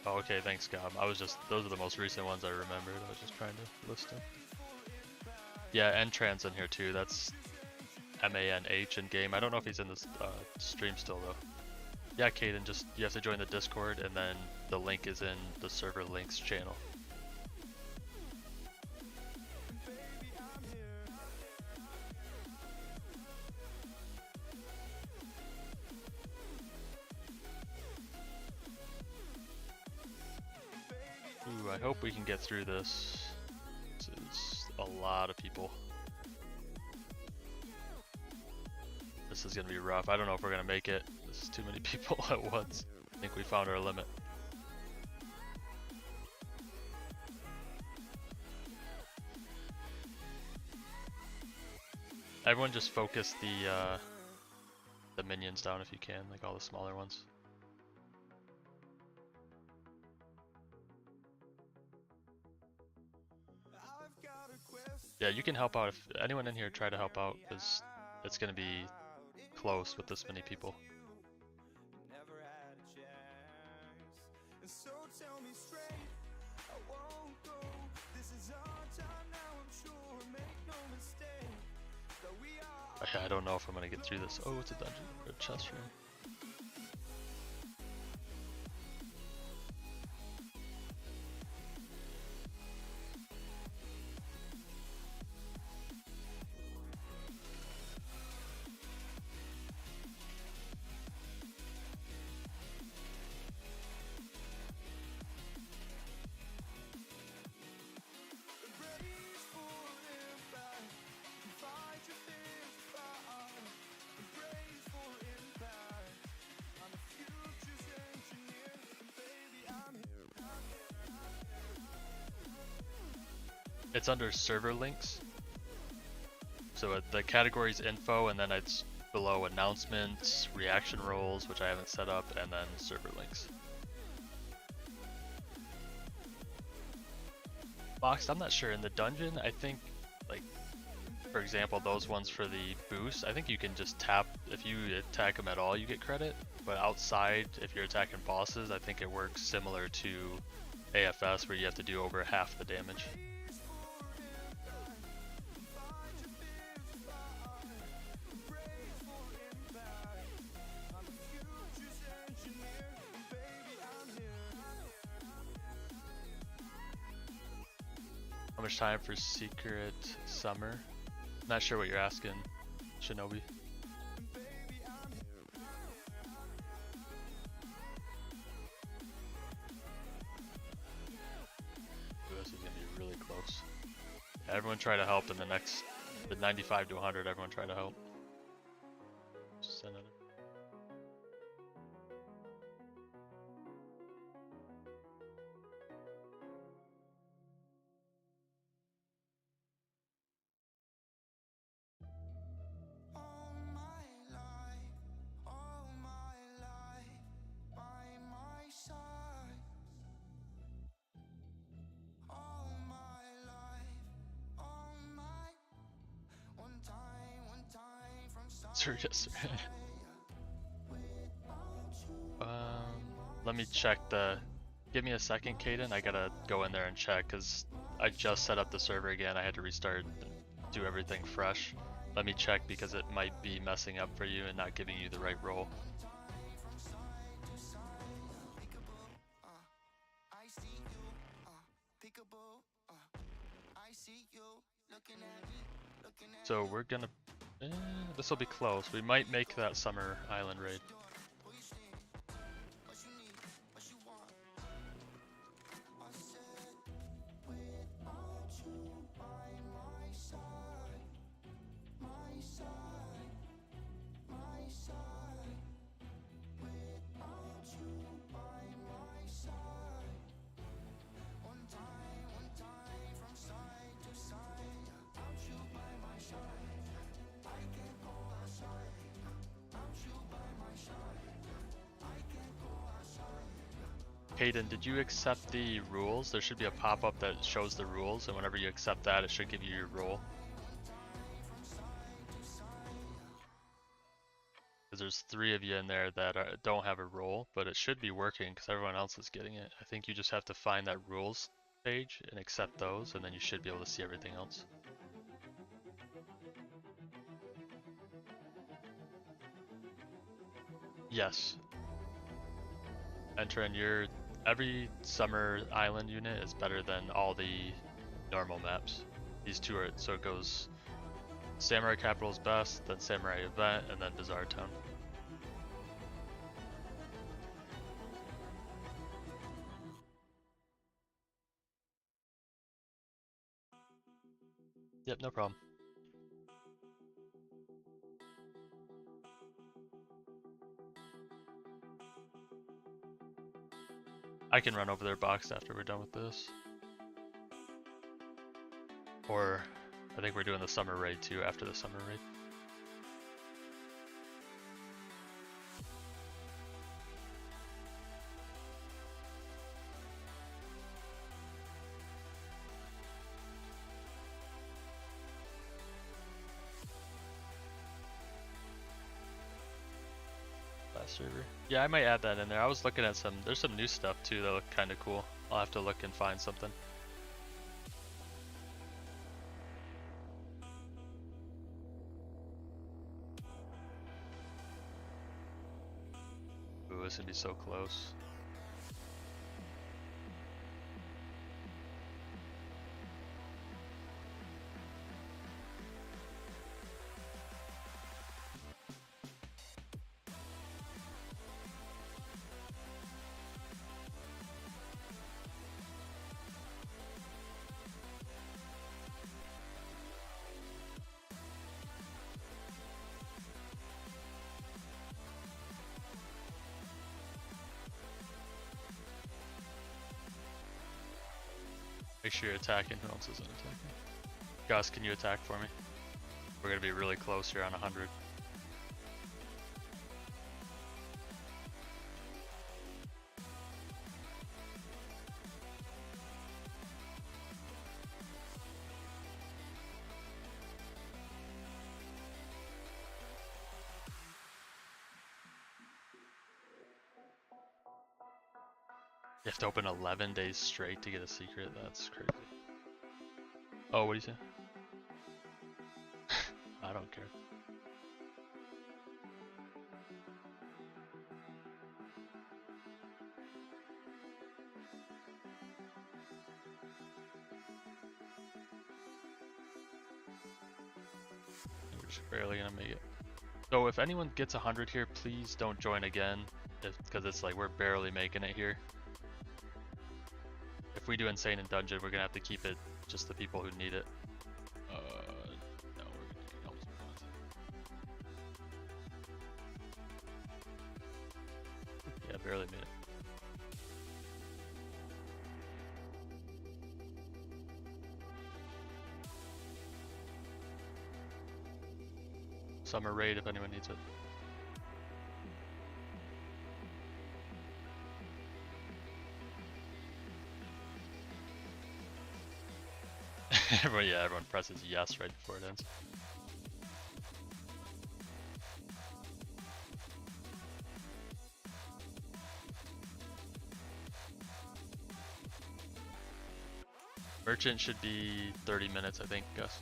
Oh, okay, thanks, Gob. Those are the most recent ones I remembered. I was just trying to list them. Yeah, and Tran's in here too. That's MANH in game. I don't know if he's in this stream still though. Yeah, Caden, you have to join the Discord, and then the link is in the server links channel. Ooh, I hope we can get through this. This is a lot of people. This is gonna be rough. I don't know if we're gonna make it. This is too many people at once. I think we found our limit. Everyone just focus the minions down if you can, like all the smaller ones. Yeah, you can help out if anyone in here try to help out, because it's gonna be close with this many people. I don't know if I'm gonna get through this. Oh, it's a dungeon or a chest room. It's under server links. So the category's info, and then it's below announcements, reaction roles, which I haven't set up, and then server links. Boxed, I'm not sure. In the dungeon, I think, like, for example, those ones for the boost, I think you can just tap, if you attack them at all, you get credit. But outside, if you're attacking bosses, I think it works similar to AFS, where you have to do over half the damage. How much time for Secret Summer? Not sure what you're asking, Shinobi. This is gonna be really close. Everyone try to help in the 95 to 100. Everyone try to help. Just send it. Yes. Let me check the. Give me a second, Caden. I gotta go in there and check because I just set up the server again. I had to restart and do everything fresh. Let me check because it might be messing up for you and not giving you the right role. So we're gonna. This will be close. We might make that Summer Island raid. Hayden, did you accept the rules? There should be a pop-up that shows the rules, and whenever you accept that, it should give you your role. Because there's 3 of you in there that don't have a role, but it should be working because everyone else is getting it. I think you just have to find that rules page and accept those, and then you should be able to see everything else. Yes. Enter in your... Every Summer Island unit is better than all the normal maps. These 2 are... So it goes... Samurai Capital is best, then Samurai Event, and then Bazaar Town. Yep, no problem. I can run over their box after we're done with this. Or I think we're doing the summer raid too after the summer raid. Server. Yeah, I might add that in there. I was looking at there's some new stuff too that look kind of cool. I'll have to look and find something. Ooh, this would be so close. Make sure you're attacking. Who else isn't attacking? Gus, can you attack for me? We're gonna be really close here on 100. You have to open 11 days straight to get a secret. That's crazy. Oh, what do you say? I don't care. We're just barely gonna make it. So if anyone gets 100 here, please don't join again, because it's like we're barely making it here. If we do Insane and Dungeon, we're gonna have to keep it just the people who need it. No, we're gonna almost be done. Yeah, barely made it. Summer raid if anyone needs it. Everyone presses yes right before it ends. Merchant should be 30 minutes, I think, Gus.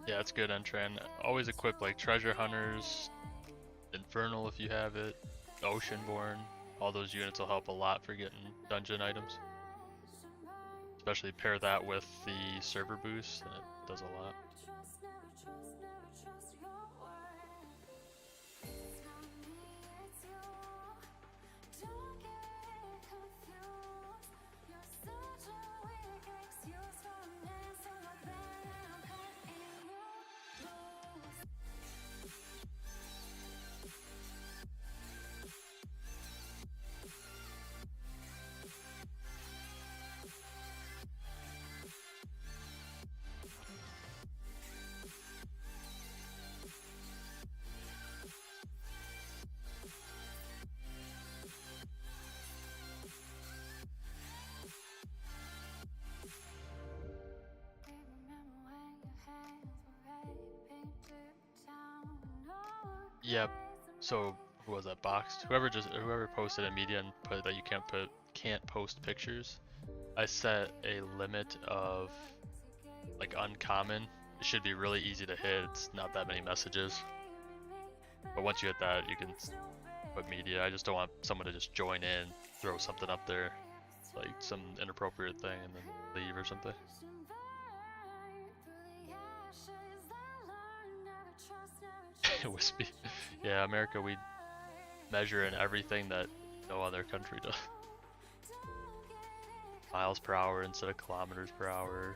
Yeah, it's good, Entran. Always equip like Treasure Hunters, Infernal if you have it, Oceanborn. All those units will help a lot for getting dungeon items. Especially pair that with the server boost, and it does a lot. Yep. So who was that? Boxed? Whoever posted in media and put that you can't post pictures. I set a limit of like uncommon. It should be really easy to hit. It's not that many messages. But once you hit that, you can put media. I just don't want someone to just join in, throw something up there, like some inappropriate thing, and then leave or something. Wispy. Yeah, America, we measure in everything that no other country does. Miles per hour instead of kilometers per hour.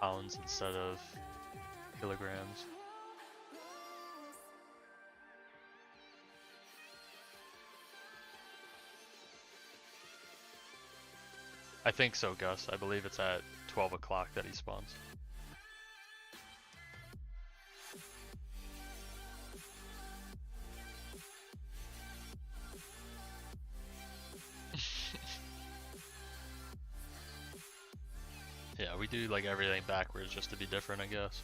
Pounds instead of kilograms. I think so, Gus. I believe it's at 12 o'clock that he spawns. Yeah, we do like everything backwards just to be different, I guess.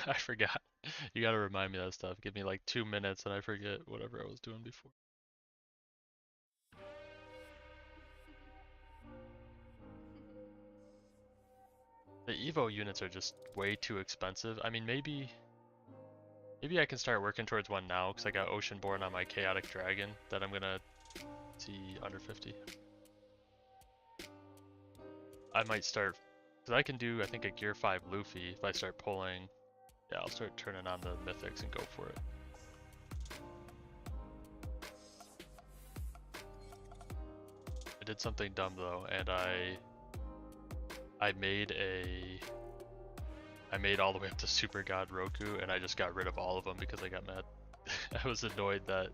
I forgot. You gotta remind me of that stuff. Give me like 2 minutes and I forget whatever I was doing before. The Evo units are just way too expensive. I mean, maybe I can start working towards one now because I got Oceanborn on my Chaotic Dragon that I'm gonna see under 50. I might start, because I can do, I think, a Gear 5 Luffy if I start pulling. Yeah, I'll start turning on the mythics and go for it. I did something dumb though, and I made all the way up to Super God Roku, and I just got rid of all of them because I got mad. I was annoyed that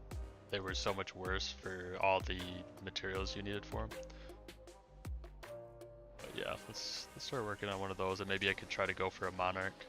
they were so much worse for all the materials you needed for them. But yeah, let's start working on one of those, and maybe I could try to go for a Monarch.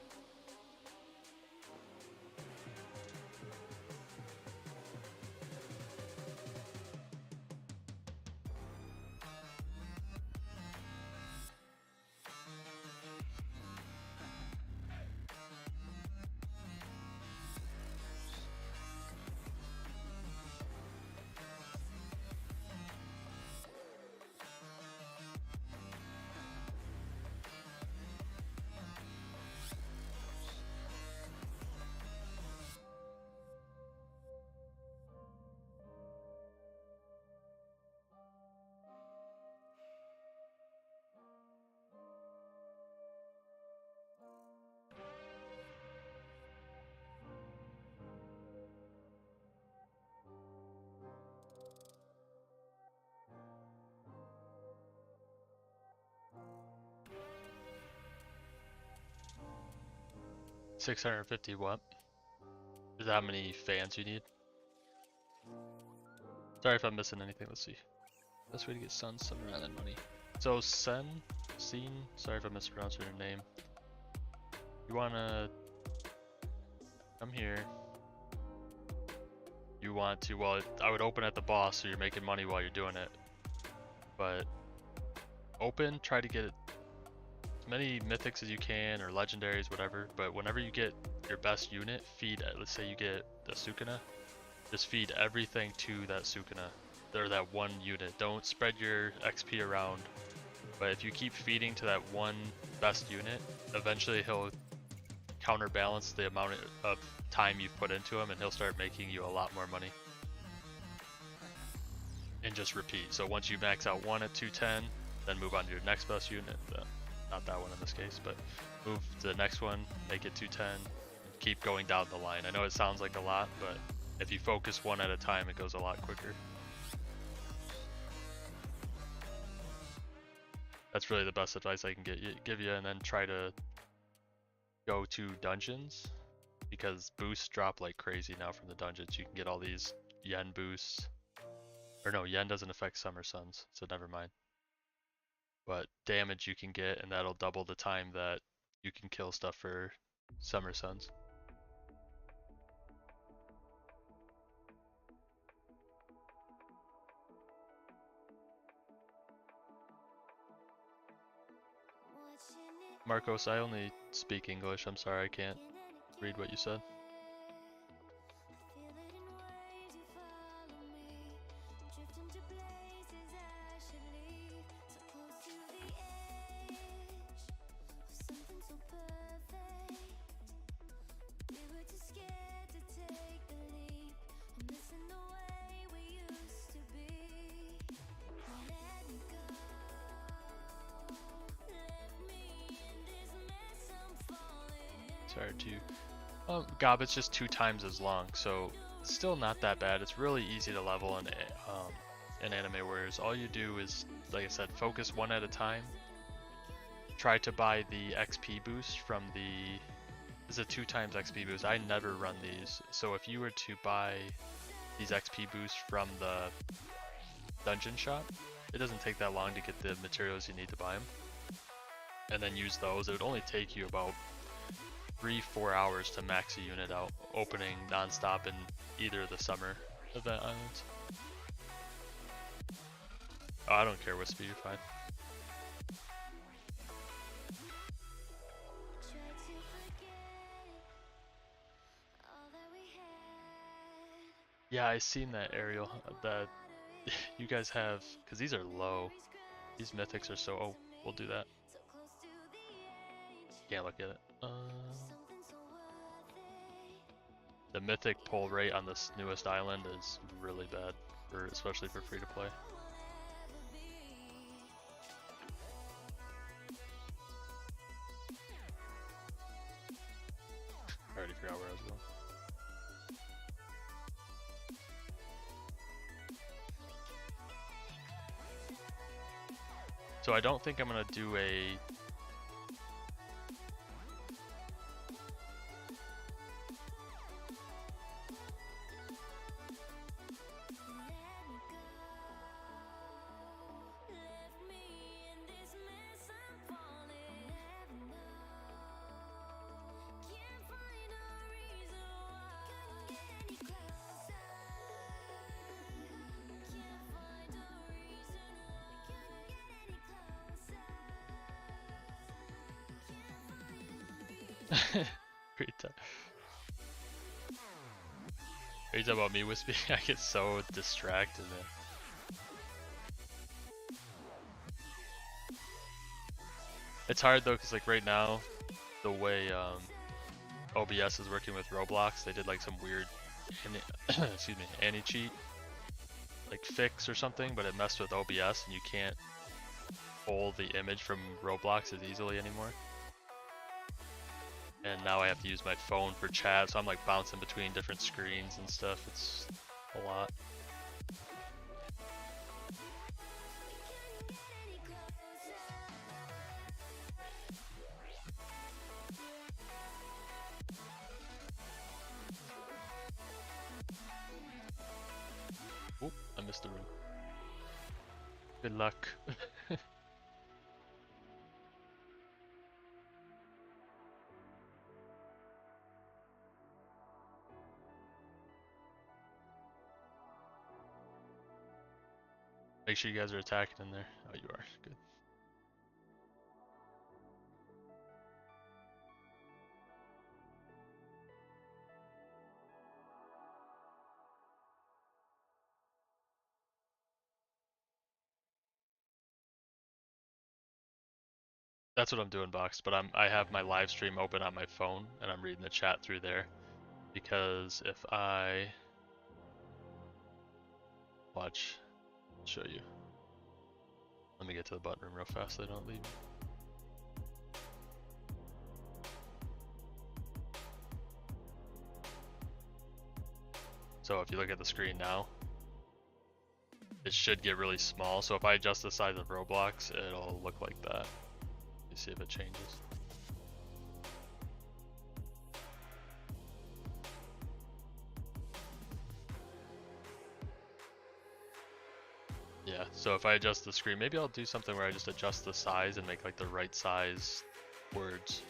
$650 what? Is that how many fans you need? Sorry if I'm missing anything, let's see. Best way to get Sun, Sunrun, and money. So Sen, sorry if I'm mispronouncing your name. You wanna come here. You want to, well, I would open at the boss so you're making money while you're doing it. But open, try to get as many mythics as you can or legendaries, whatever. But whenever you get your best unit, feed, let's say you get the Sukuna, just feed everything to that Sukuna, or that one unit. Don't spread your XP around. But if you keep feeding to that one best unit, eventually he'll counterbalance the amount of time you've put into him, and he'll start making you a lot more money. And just repeat. So once you max out one at 210, then move on to your next best unit. Not that one in this case, but move to the next one, make it 210, keep going down the line. I know it sounds like a lot, but if you focus one at a time, it goes a lot quicker. That's really the best advice I can give you, and then try to go to dungeons, because boosts drop like crazy now from the dungeons. You can get all these yen boosts. Or no, yen doesn't affect summer suns, so never mind. but damage you can get, and that'll double the time that you can kill stuff for Summer Suns. Marcos, I only speak English. I'm sorry, I can't read what you said. Sorry to Gob, it's just 2 times as long, so it's still not that bad. It's really easy to level in Anime Warriors. All you do is, like I said, focus one at a time. Try to buy the XP boost from the... This is a 2 times XP boost. I never run these, so if you were to buy these XP boosts from the dungeon shop, it doesn't take that long to get the materials you need to buy them. And then use those. It would only take you about 3-4 hours to max a unit out, opening non-stop in either of the summer event islands. Oh, I don't care what speed, you're fine. Yeah, I seen that, Ariel, that you guys have, because these are low. These mythics are so, oh, we'll do that. Can't look at it. The mythic pull rate on this newest island is really bad, especially for free to play. I already forgot where I was going. So I don't think I'm gonna do a... Rita. Are you talking about me whispering? I get so distracted, man. It's hard though, cause like right now, the way OBS is working with Roblox, they did like some weird, excuse me, anti-cheat, like fix or something, but it messed with OBS and you can't pull the image from Roblox as easily anymore. And now I have to use my phone for chat, so I'm like bouncing between different screens and stuff. It's a lot. Oop, I missed the room. Good luck. Make sure you guys are attacking in there. Oh, you are. Good. That's what I'm doing, Box, but I have my live stream open on my phone and I'm reading the chat through there, because if I watch, I'll show you. Let me get to the button room real fast so they don't leave me. So if you look at the screen now, it should get really small. So if I adjust the size of Roblox, it'll look like that. You see if it changes. Yeah, so if I adjust the screen, maybe I'll do something where I just adjust the size and make like the right size words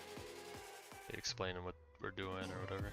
explaining what we're doing or whatever.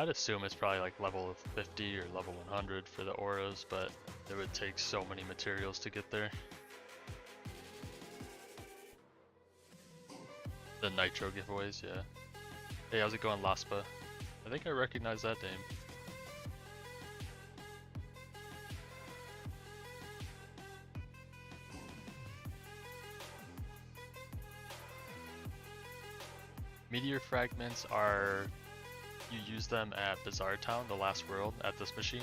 I'd assume it's probably like level 50 or level 100 for the auras, but it would take so many materials to get there. The Nitro giveaways, yeah. Hey, how's it going, Laspa? I think I recognize that name. Meteor fragments are, you use them at Bizarre Town, the last world, at this machine,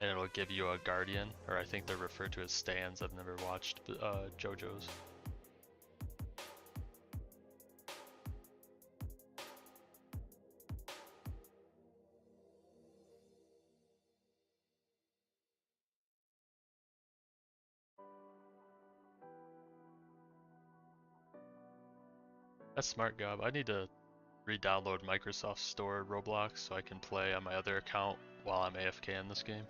and it'll give you a guardian, or I think they're referred to as stands. I've never watched JoJo's. That's smart, Gob. I need to re-download Microsoft Store Roblox so I can play on my other account while I'm AFK in this game.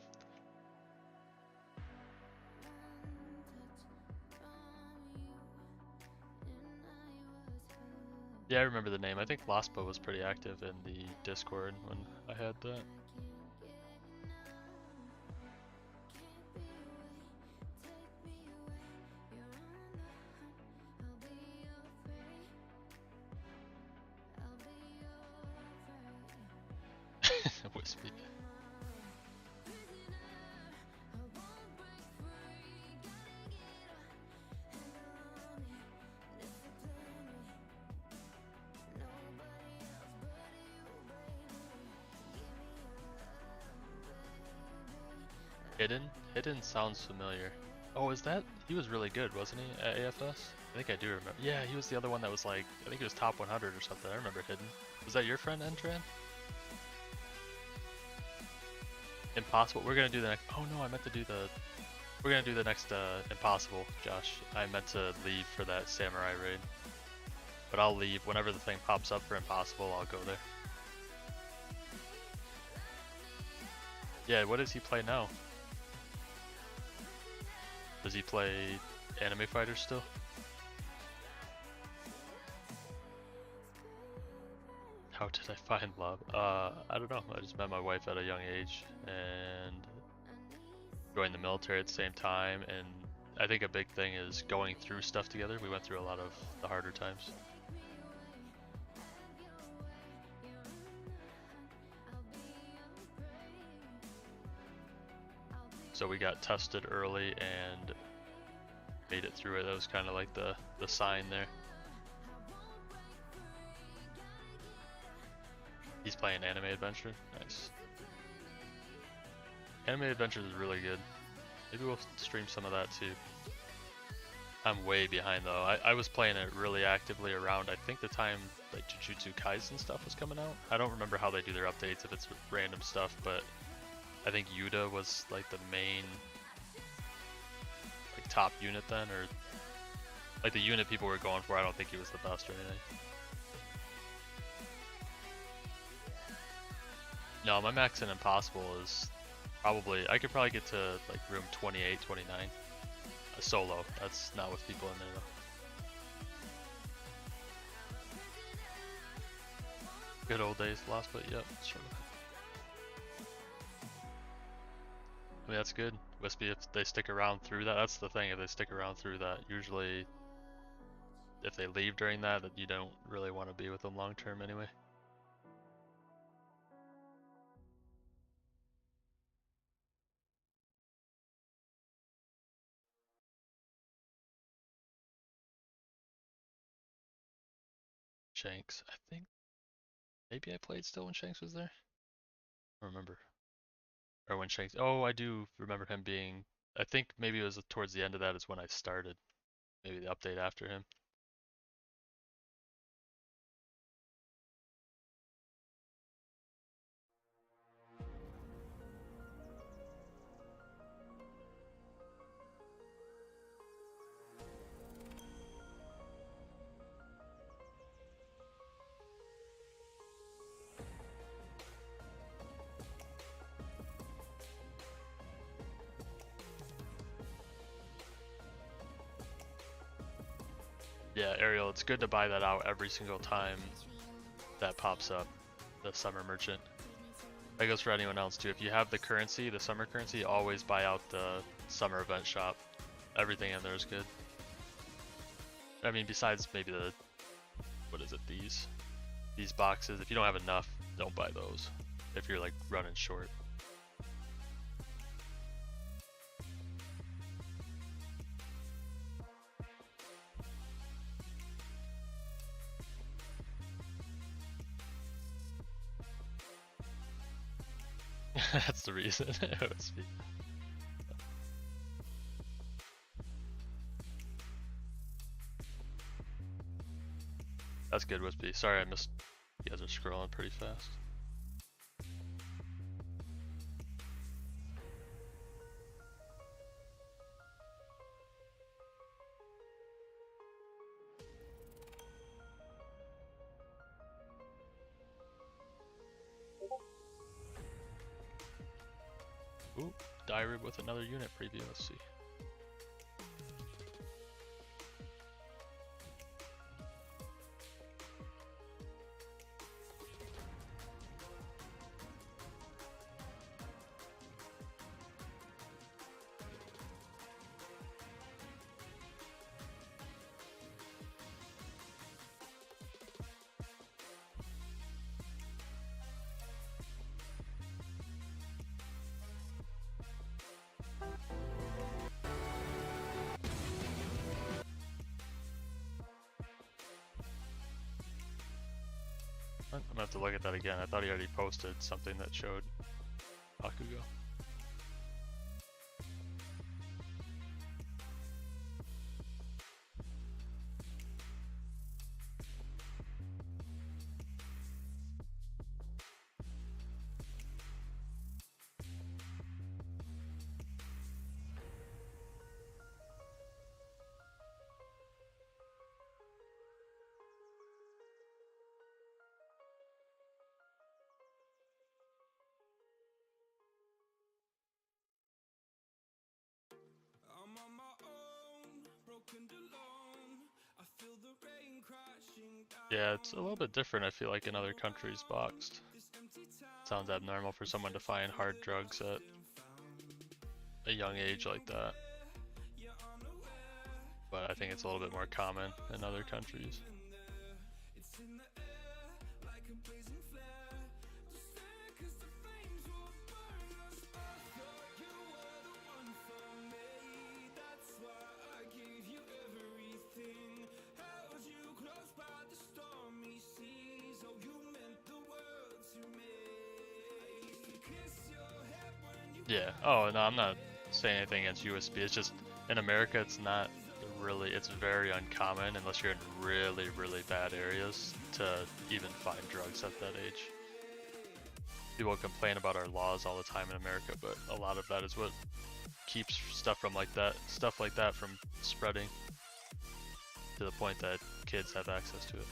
Yeah, I remember the name. I think Laspa was pretty active in the Discord when I had that. Wispy. Hidden sounds familiar. Oh, is that? He was really good, wasn't he, at AFS? I think I do remember. Yeah, he was the other one that was like, I think he was top 100 or something. I remember Hidden. Was that your friend, Entran? Impossible. We're gonna do the next. Oh no, I meant to do the. We're gonna do the next Impossible, Josh. I meant to leave for that Samurai raid. But I'll leave whenever the thing pops up for Impossible. I'll go there. Yeah, what does he play now? Does he play Anime Fighter still? How did I find love? I don't know. I just met my wife at a young age and joined the military at the same time. And I think a big thing is going through stuff together. We went through a lot of the harder times. So we got tested early and made it through it. That was kind of like the sign there. He's playing Anime Adventure. Nice. Anime Adventure is really good. Maybe we'll stream some of that too. I'm way behind though. I was playing it really actively around, I think, the time like Jujutsu Kaisen stuff was coming out. I don't remember how they do their updates, if it's random stuff, but I think Yuta was like the main like top unit then, or like the unit people were going for. I don't think he was the best or anything. No, my max in Impossible is probably, I could probably get to like room 28, 29. Solo, that's not with people in there though. Good old days, lost, but yep, sure. I mean, that's good. Wispy, if they stick around through that, that's the thing, if they stick around through that, usually if they leave during that, that you don't really want to be with them long term anyway. Shanks. I think maybe I played still when Shanks was there. I don't remember. Or when Shanks. Oh, I do remember him being. I think maybe it was towards the end of that is when I started. Maybe the update after him. Yeah, Ariel, it's good to buy that out every single time that pops up, the summer merchant. That goes for anyone else too. If you have the currency, the summer currency, always buy out the summer event shop. Everything in there is good. I mean, besides maybe the, what is it, these boxes. If you don't have enough, don't buy those. If you're like running short. That's the reason. OSP. That's good, Wispy. Sorry I missed. You guys are scrolling pretty fast. Ooh, Diary with another unit preview. Let's see. I'm gonna have to look at that again. I thought he already posted something that showed Bakugo. I'm on my own, broken alone. I feel the rain crashing down. Yeah, it's a little bit different, I feel like, in other countries boxed. Sounds abnormal for someone to find hard drugs at a young age like that. But I think it's a little bit more common in other countries. Yeah. Oh, no, I'm not saying anything against USB. It's just in America, it's not really, it's very uncommon unless you're in really, really bad areas to even find drugs at that age. People complain about our laws all the time in America, but a lot of that is what keeps stuff like that from spreading to the point that kids have access to it.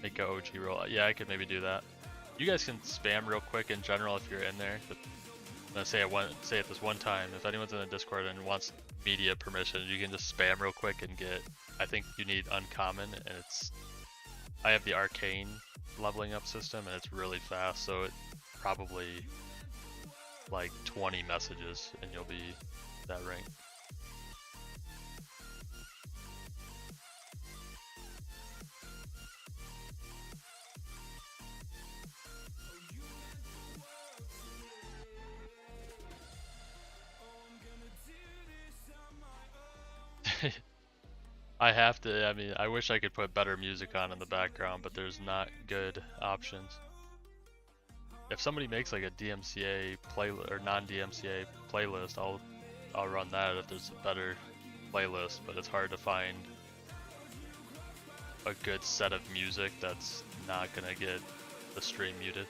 Make a OG roll. Yeah, I could maybe do that. You guys can spam real quick in general if you're in there. But say at this one time, if anyone's in the Discord and wants media permission, you can just spam real quick and get. I think you need uncommon, and it's. I have the arcane leveling up system, and it's really fast. So it probably like 20 messages, and you'll be that rank. I have to, I mean, I wish I could put better music on in the background, but there's not good options. If somebody makes like a DMCA playlist or non-DMCA playlist, I'll run that if there's a better playlist, but it's hard to find a good set of music that's not gonna get the stream muted.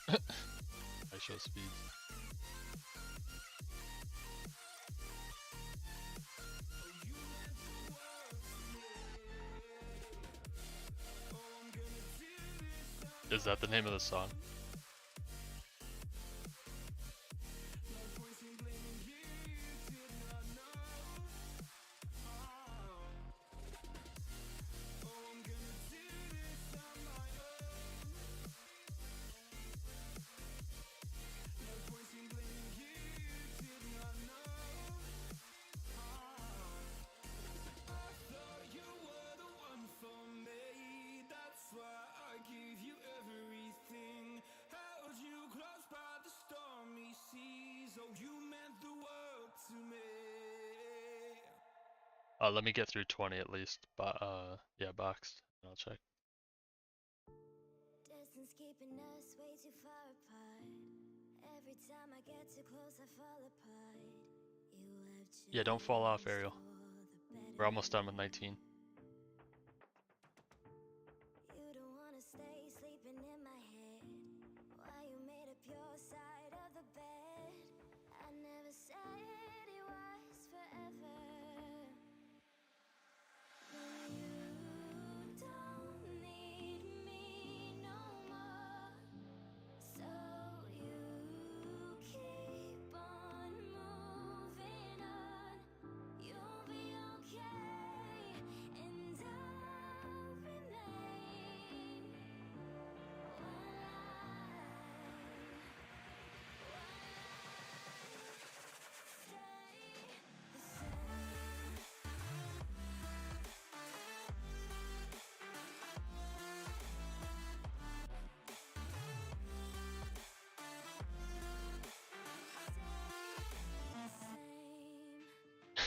I show speeds. Is that the name of the song? Let me get through 20 at least, but yeah, boxed. I'll check. Distance keeping us way too far apart. Every time I get too close, I fall apart. You have Yeah, don't fall off, Ariel. changed for the We're almost done with 19. You don't wanna stay sleeping in my head. Why you made up your side of the bed? I never said it was forever. You don't need me no more, so you keep on moving on. You'll be okay, and I'll remain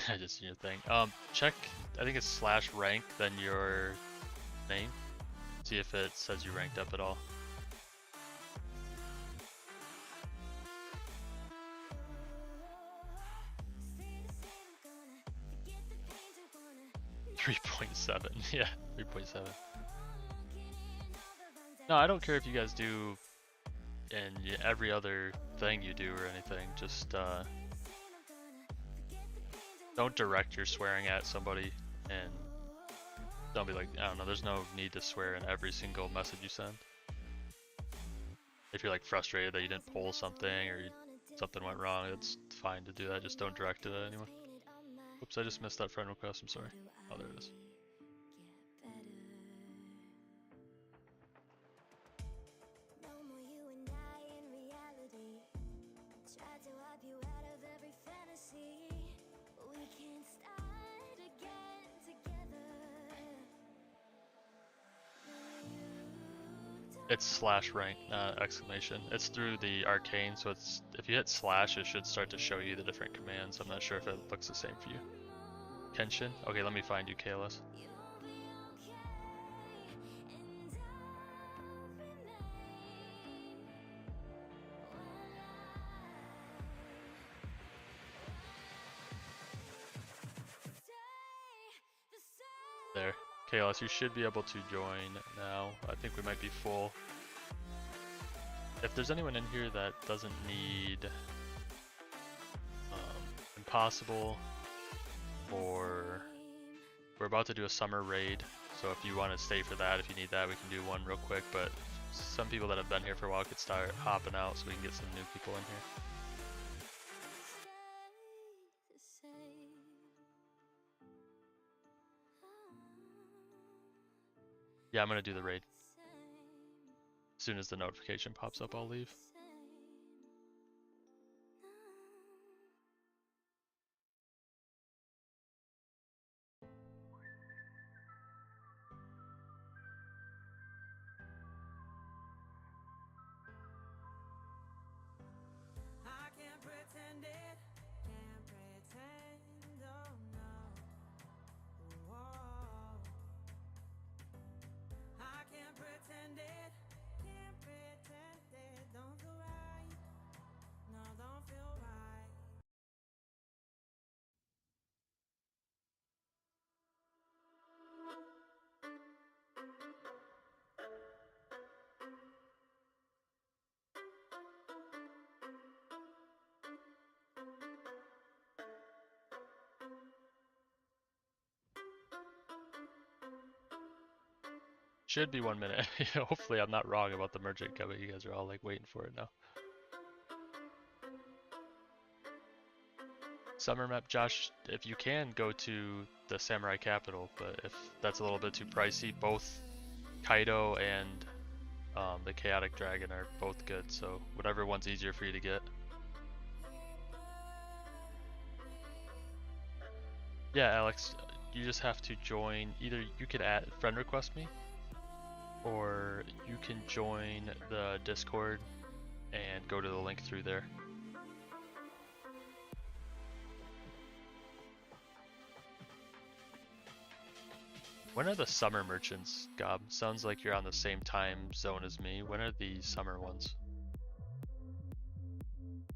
I just seen your thing. Check, I think it's /rank, then your name. See if it says you ranked up at all. stay the same. I'm gonna forget the pain, don't wanna 3.7, yeah, 3.7. No, I don't care if you guys do in every other thing you do or anything. Just don't direct your swearing at somebody, and don't be like, I don't know, there's no need to swear in every single message you send. If you're like frustrated that you didn't pull something or something went wrong, it's fine to do that. Just don't direct it at anyone. Oops, I just missed that friend request, I'm sorry. Oh, there it is. No more you and I in reality. Tried to wipe you out of every fantasy. We can start again together. It's /rank, exclamation. It's through the arcane, so it's if you hit /, it should start to show you the different commands. I'm not sure if it looks the same for you. Kenshin? Okay, let me find you, KLS. There. KLS, you should be able to join now. I think we might be full. If there's anyone in here that doesn't need Impossible, or we're about to do a summer raid, so if you want to stay for that, if you need that, we can do one real quick, but some people that have been here for a while could start hopping out so we can get some new people in here. Yeah, I'm gonna do the raid. As soon as the notification pops up, I'll leave. I can't pretend it, can't pretend, oh no. Whoa. I can't pretend it, can't pretend it. Don't feel right, no, don't feel right. Should be 1 minute. Hopefully I'm not wrong about the merchant coming. You guys are all like waiting for it now. Summer map, Josh, if you can, go to the Samurai Capital, but if that's a little bit too pricey, both Kaido and the Chaotic Dragon are both good, so whatever one's easier for you to get. Yeah, Alex, you just have to join, either you could friend request me, or you can join the Discord and go to the link through there. When are the summer merchants, Gob? Sounds like you're on the same time zone as me. When are the summer ones?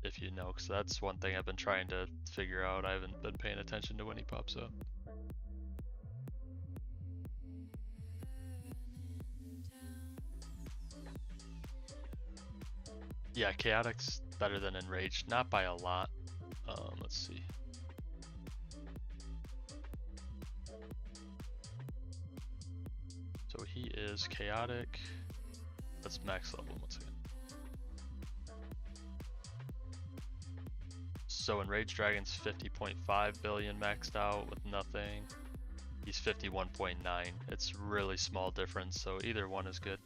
If you know, because that's one thing I've been trying to figure out. I haven't been paying attention to when he pops up. Yeah, Chaotic's better than Enraged, not by a lot. Let's see. So he is Chaotic. Let's max level once again. So Enraged Dragon's 50.5 billion maxed out with nothing. He's 51.9. It's really small difference, so either one is good.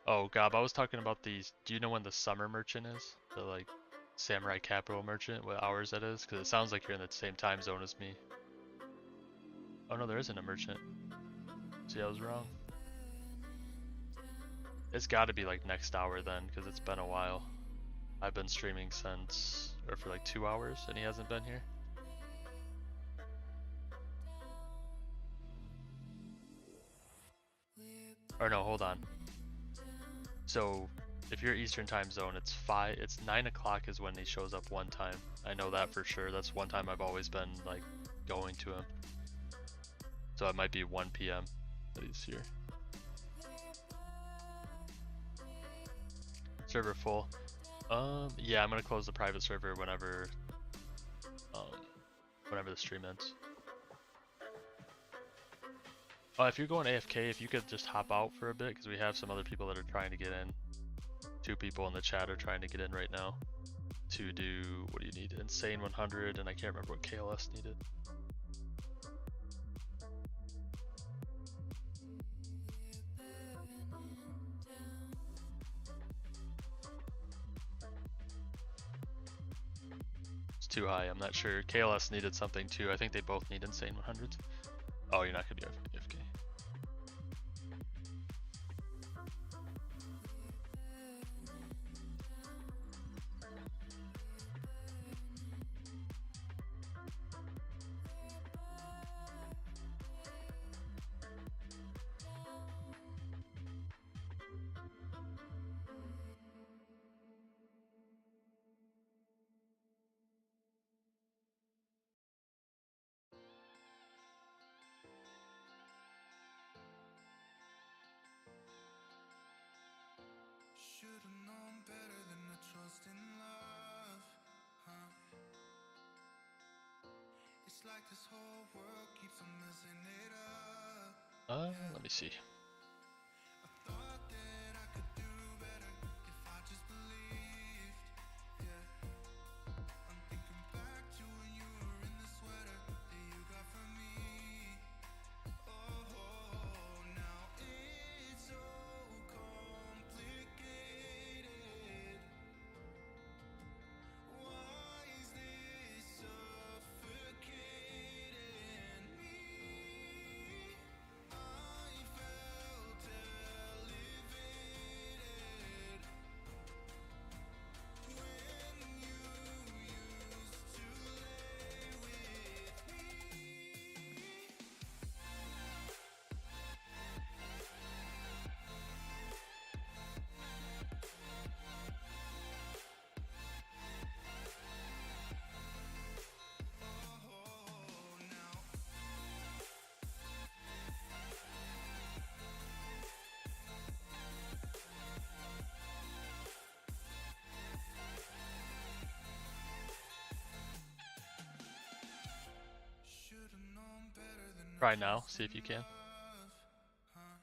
Oh, Gob, I was talking about these. Do you know when the summer merchant is? The like Samurai Capital merchant, what hours that is? Because it sounds like you're in the same time zone as me. Oh no, there isn't a merchant. See, I was wrong. It's got to be like next hour then, because it's been a while. I've been streaming since, or for like 2 hours, and he hasn't been here. Or no, hold on. So if you're Eastern time zone, it's 9 o'clock is when he shows up one time. I know that for sure. That's one time I've always been like going to him. So it might be 1 PM that he's here. Server full. Yeah, I'm gonna close the private server whenever the stream ends. If you're going AFK, if you could just hop out for a bit, because we have some other people that are trying to get in. 2 people in the chat are trying to get in right now to do, what do you need? Insane 100, and I can't remember what KLS needed. It's too high, I'm not sure. KLS needed something too. I think they both need Insane 100s. Oh, you're not gonna be AFK. Should've known better than to trust in love, huh? It's like this whole world keeps on messing it up. Let me see. I thought that I could do better if I just believed, yeah. I'm thinking back to when you were in the sweater that you got from me. Oh, now it's so complicated. Why is this suffocating me? I felt elevated when you used to lay with me. Oh, now should've known better than to Try now, trust see if you in can. love, huh?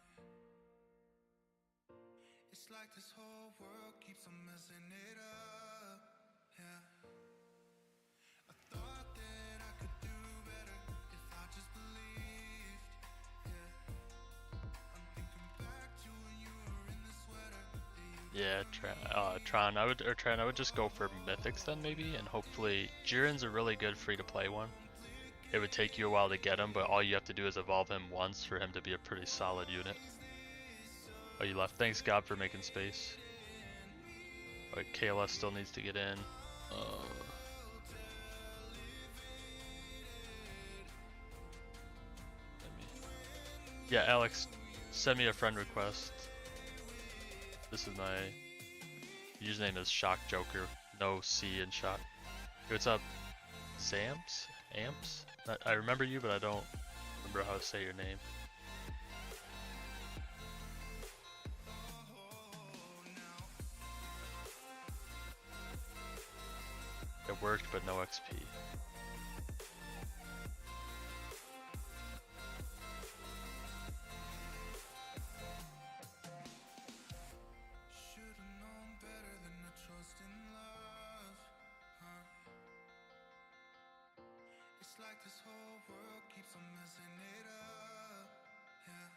It's like this whole world keeps on messing it up, yeah. I thought that I could do better if I just believed, yeah. I'm thinking back to when you were in the sweater that you Yeah, Tron. I would just go for Mythics then maybe, and hopefully Jiren's a really good free-to-play one. It would take you a while to get him, but all you have to do is evolve him once for him to be a pretty solid unit. Oh, you left. Thanks, God, for making space. But KLS still needs to get in. Yeah, Alex, send me a friend request. This is my username is Shock Joker, no C in Shock. Hey, what's up, Zamps? Amps? I remember you, but I don't remember how to say your name. It worked, but no XP. should've known better than to trust in love, huh? It's like this whole world keeps on messing it up, yeah.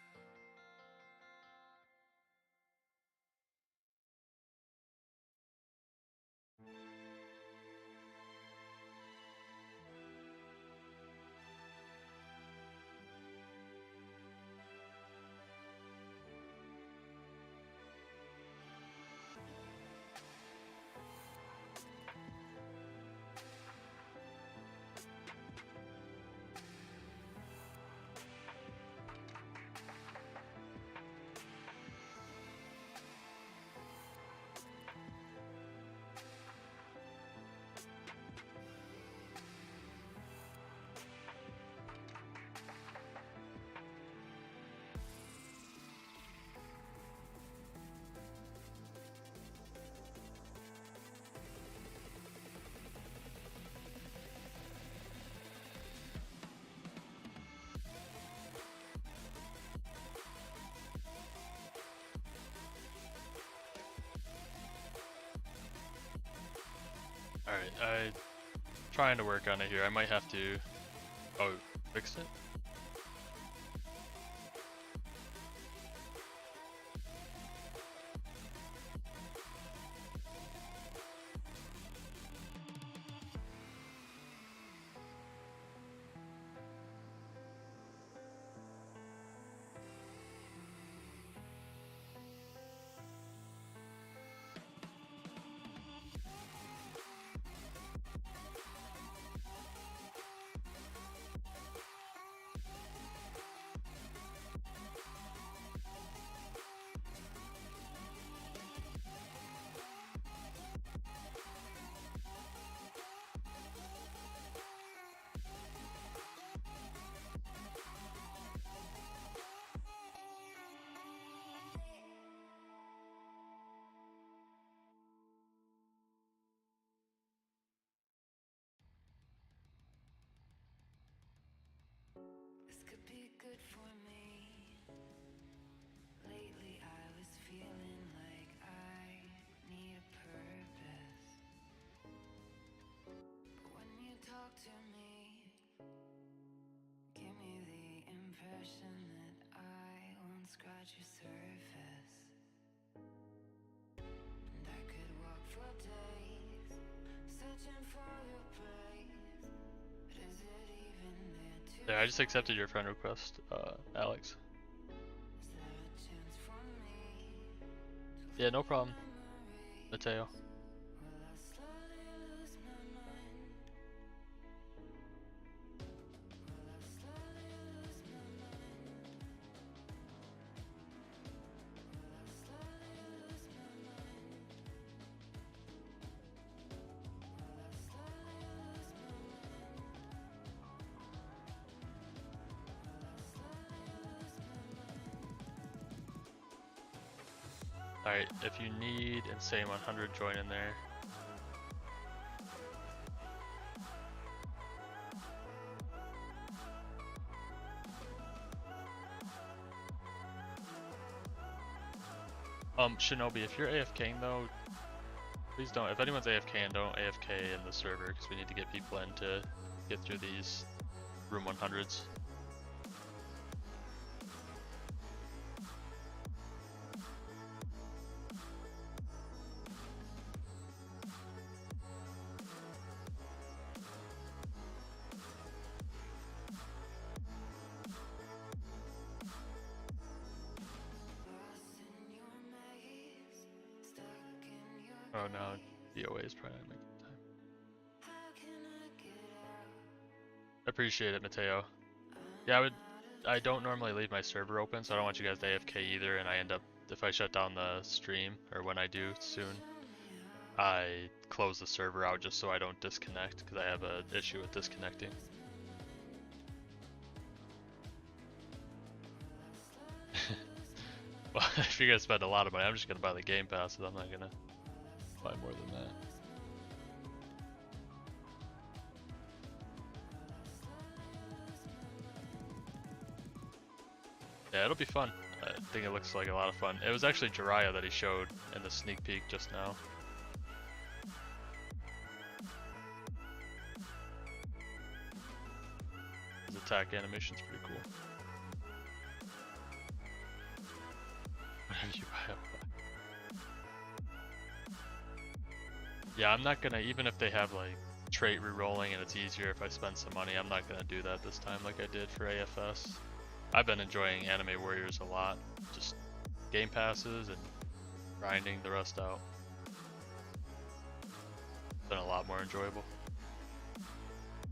Alright, I'm trying to work on it here. I might have to... Oh, fixed it? scratch your surface, and I could walk for days searching for your place. But is it even there to There, I just accepted your friend request, Alex. Is there a chance for me Yeah, no problem, Mateo. will I slowly lose my mind? Will I slowly lose my mind? Will I slowly lose my mind? Will I slowly lose my mind? Will I slowly lose my mind? Alright, if you need Insane 100, join in there. Shinobi, if you're AFKing though, please don't. If anyone's AFKing, don't AFK in the server because we need to get people in to get through these room 100s. Lost in your maze, stuck in your Oh no, DOA is probably not making time. how can I get out? Appreciate it, Mateo. Yeah, I don't normally leave my server open, so I don't want you guys to AFK either, and I end up, if I shut down the stream, or when I do soon, I close the server out just so I don't disconnect, because I have an issue with disconnecting. Well, if you're gonna spend a lot of money, I'm just gonna buy the game passes, I'm not gonna buy more than that. Yeah, it'll be fun. I think it looks like a lot of fun. It was actually Jiraiya that he showed in the sneak peek just now. His attack animation's pretty cool. Whenever you buy a Yeah, I'm not gonna, even if they have like trait rerolling and it's easier if I spend some money, I'm not gonna do that this time like I did for AFS. I've been enjoying Anime Warriors a lot. Just game passes and grinding the rest out. Been a lot more enjoyable.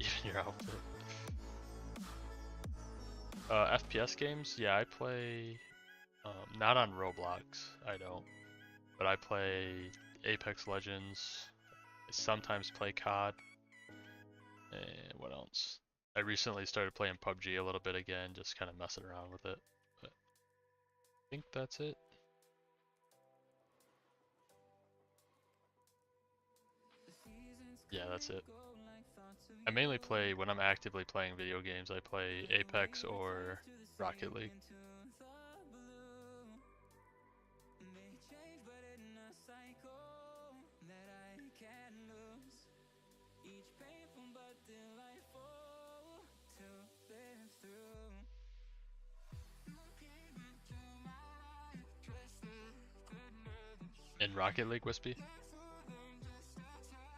Even your outfit. FPS games? Yeah, I play, not on Roblox, I don't. But I play Apex Legends. I sometimes play COD. And what else? I recently started playing PUBG a little bit again, just kind of messing around with it. But I think that's it. Yeah, that's it. I mainly play, when I'm actively playing video games, I play Apex or Rocket League. In Rocket League, Wispy?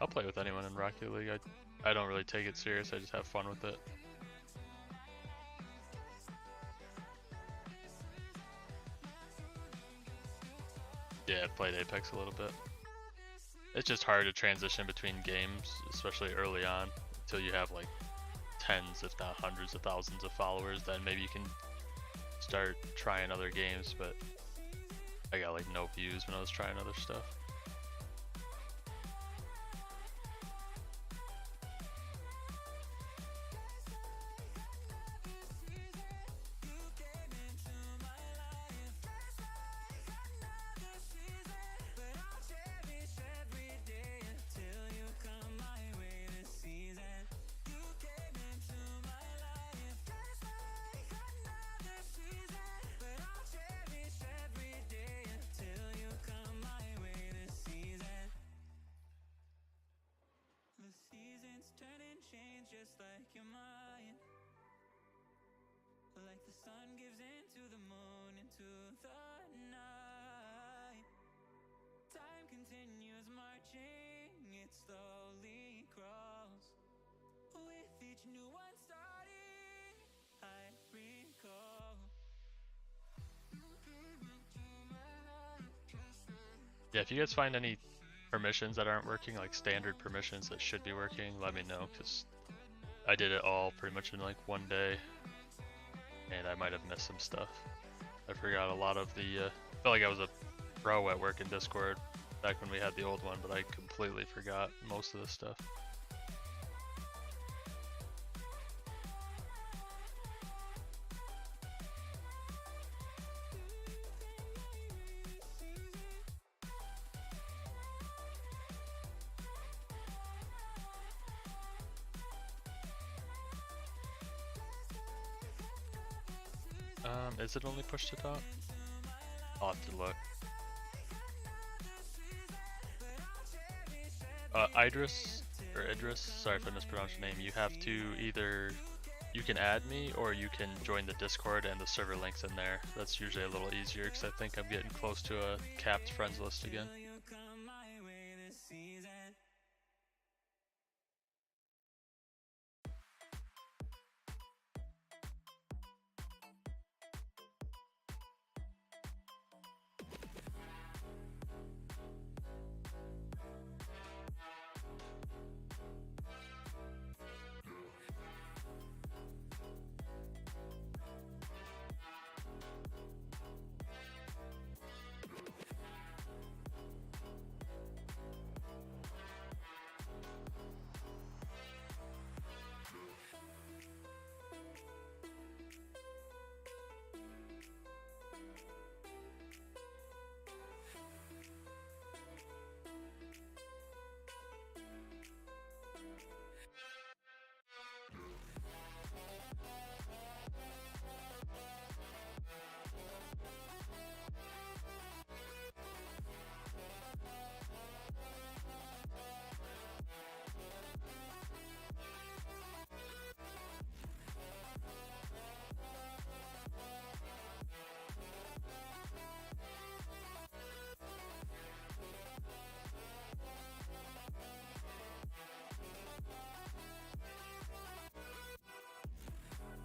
I'll play with anyone in Rocket League. I don't really take it serious, I just have fun with it. Yeah, I've played Apex a little bit. It's just hard to transition between games, especially early on, until you have like tens, if not hundreds of thousands of followers, then maybe you can start trying other games, but I got like no views when I was trying other stuff. searching, it slowly grows. With each new one starting, I recall. Yeah, if you guys find any permissions that aren't working, like standard permissions that should be working, let me know, because I did it all pretty much in like one day, and I might have missed some stuff. I forgot a lot of the, felt like I was a pro at work in Discord back when we had the old one, but I completely forgot most of the stuff. Is it only push to top? I'll have to look. Idris, or Idris, sorry if I mispronounced your name, you have to either, you can add me or you can join the Discord and the server link's in there. That's usually a little easier because I think I'm getting close to a capped friends list again.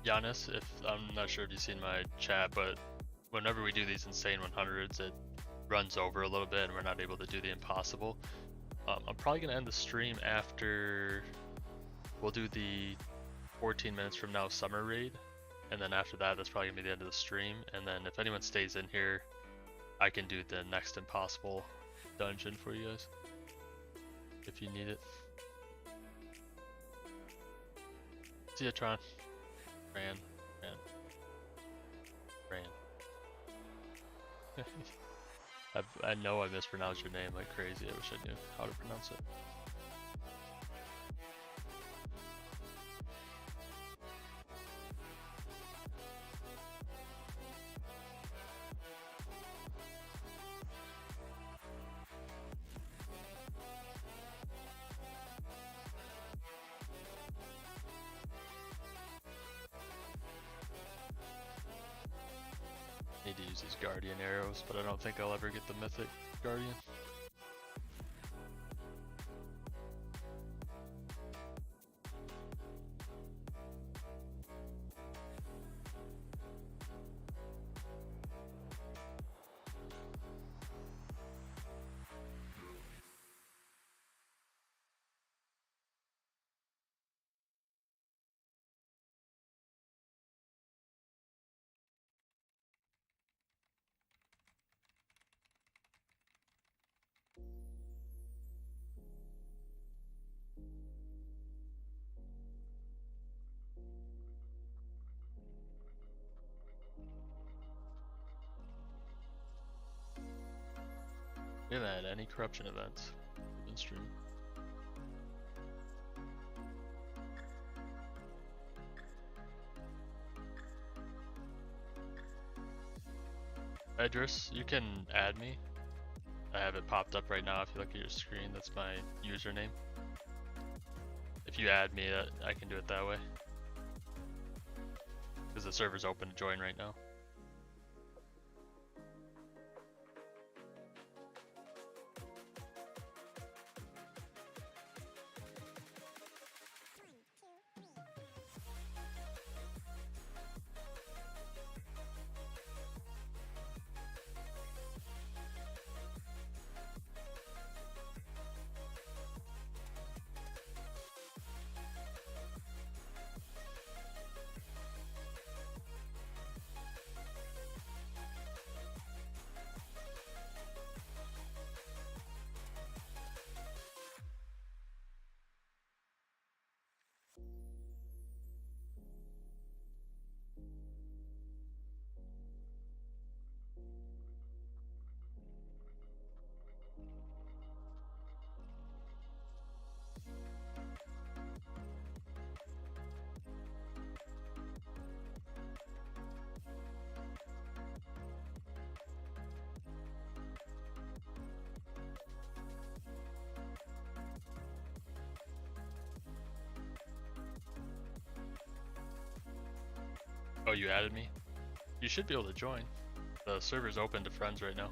Giannis, if I'm not sure if you've seen my chat, but whenever we do these insane 100s, it runs over a little bit and we're not able to do the impossible. I'm probably going to end the stream after we'll do the 14 minutes from now summer raid, and then after that, that's probably going to be the end of the stream. And then if anyone stays in here, I can do the next impossible dungeon for you guys if you need it. See ya, Tron. Ran. I know I mispronounced your name like crazy. I wish I knew how to pronounce it. Need to use these Guardian arrows, but I don't think I'll ever get the Mythic Guardian. We haven't had any corruption events in stream. Idris, you can add me. I have it popped up right now if you look at your screen. That's my username. If you add me, I can do it that way. Because the server's open to join right now. Oh, you added me? You should be able to join. The server's open to friends right now.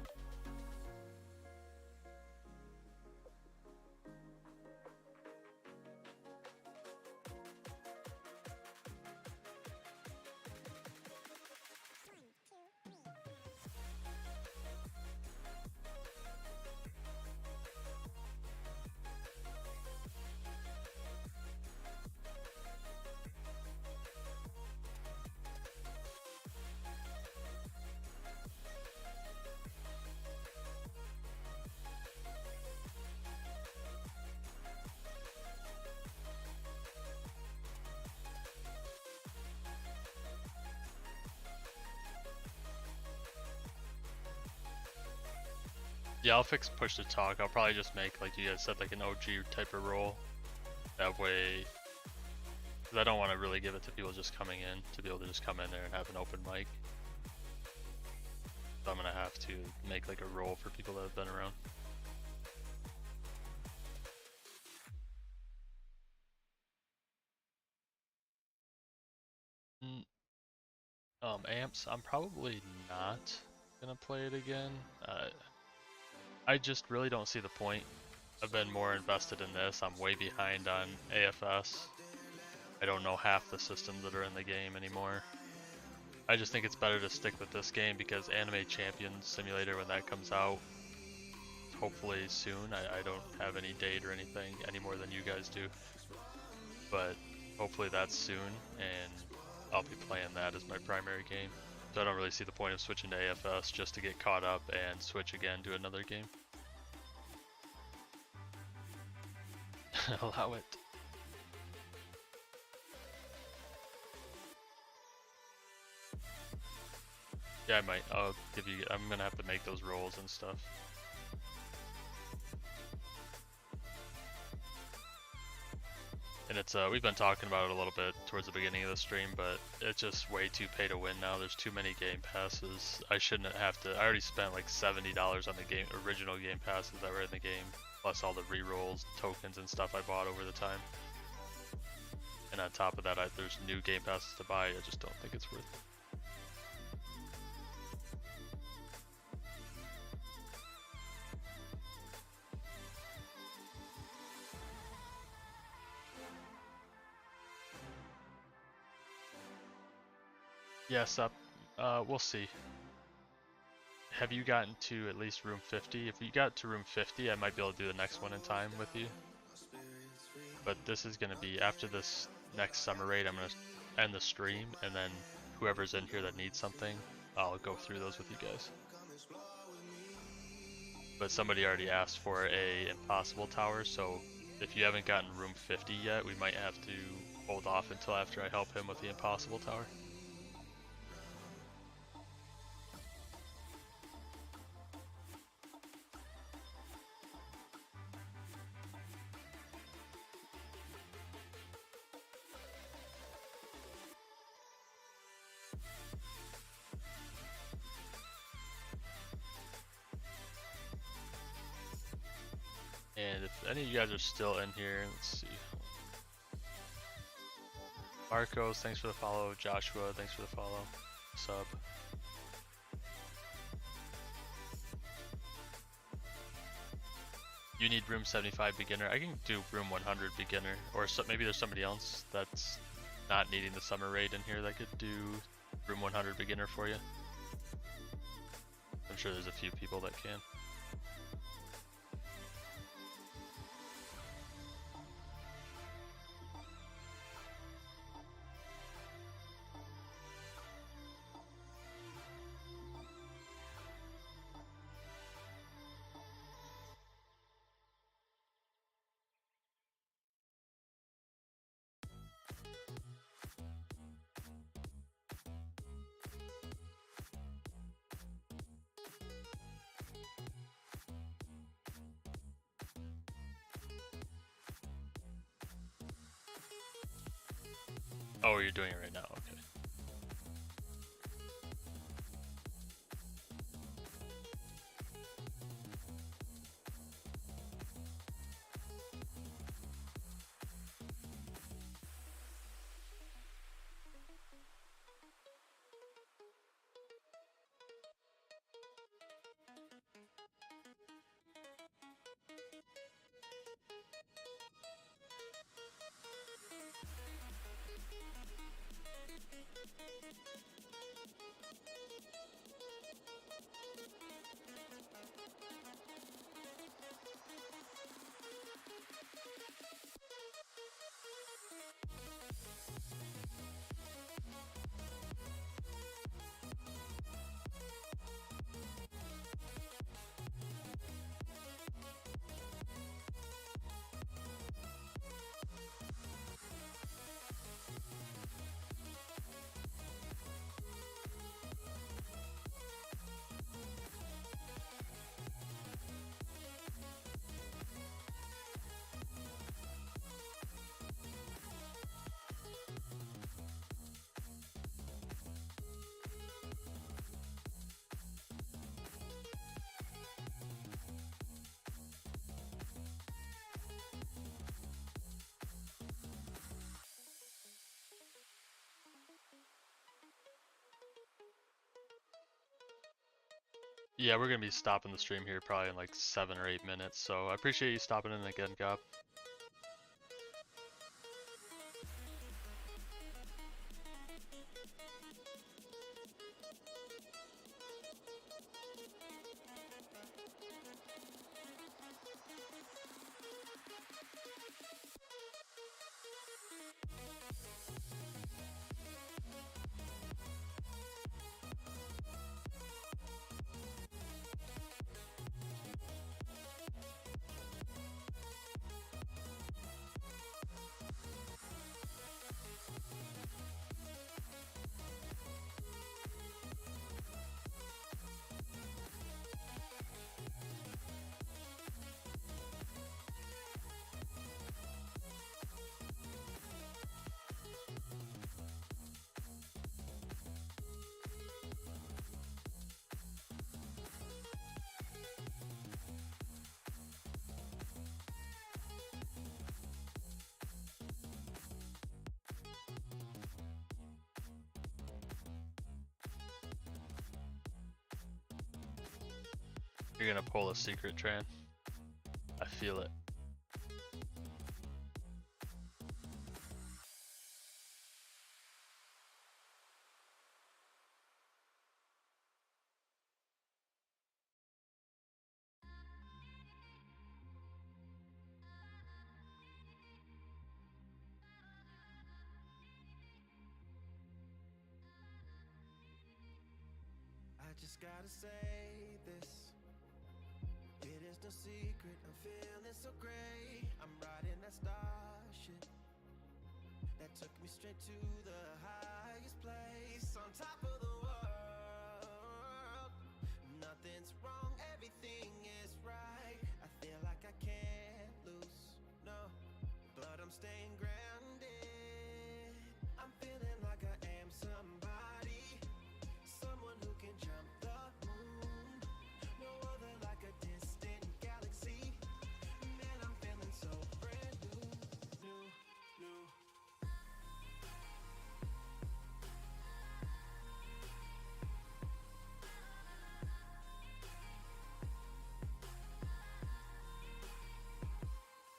Yeah, I'll fix push to talk. I'll probably just make, like you guys said, like an OG type of role. That way, because I don't want to really give it to people just coming in, to be able to just come in there and have an open mic. So I'm going to have to make like a role for people that have been around. Amps, I'm probably not going to play it again. I just really don't see the point. I've been more invested in this. I'm way behind on AFS. I don't know half the systems that are in the game anymore. I just think it's better to stick with this game because Anime Champions Simulator, when that comes out, hopefully soon. I don't have any date or anything any more than you guys do. But hopefully that's soon, and I'll be playing that as my primary game. So I don't really see the point of switching to AFS just to get caught up and switch again to another game. Allow it. Yeah, I might. I'll give you. I'm gonna have to make those rolls and stuff. And it's we've been talking about it a little bit towards the beginning of the stream, but it's just way too pay to win now. There's too many game passes. I shouldn't have to. I already spent like $70 on the game original game passes that were in the game, plus all the rerolls, tokens, and stuff I bought over the time. And on top of that, there's new game passes to buy. I just don't think it's worth it. Yes, we'll see. Have you gotten to at least room 50? If you got to room 50, I might be able to do the next one in time with you. But this is going to be, after this next summer raid, I'm going to end the stream, and then whoever's in here that needs something, I'll go through those with you guys. But somebody already asked for a impossible tower, so if you haven't gotten room 50 yet, we might have to hold off until after I help him with the impossible tower. And if any of you guys are still in here, let's see. Marcos, thanks for the follow. Joshua, thanks for the follow. Sub. You need room 75 beginner. I can do room 100 beginner, or so, maybe there's somebody else that's not needing the summer raid in here that could do room 100 beginner for you. I'm sure there's a few people that can. Oh, you're doing it right now, okay. Yeah, we're gonna be stopping the stream here probably in like 7 or 8 minutes, so I appreciate you stopping in again, Gop. You're gonna pull a secret, Tran. I feel it. I just gotta say this. It is no secret, I'm feeling so great. I'm riding that starship that took me straight to the highest place on top of the world. Nothing's wrong, everything is right. I feel like I can't lose, no, but I'm staying grounded. I'm feeling like I am somebody, someone who can jump the moon. No other like a distant galaxy. Man, I'm feeling so brand new.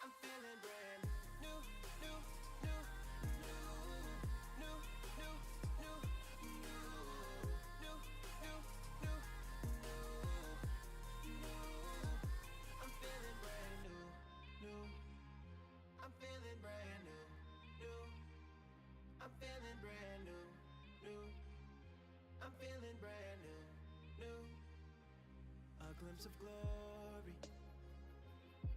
I'm feeling brand new, new, new, new, new, new, new, new, I'm feeling brand new. I'm feeling brand new. I'm feeling brand new. I'm feeling brand new. A glimpse of glory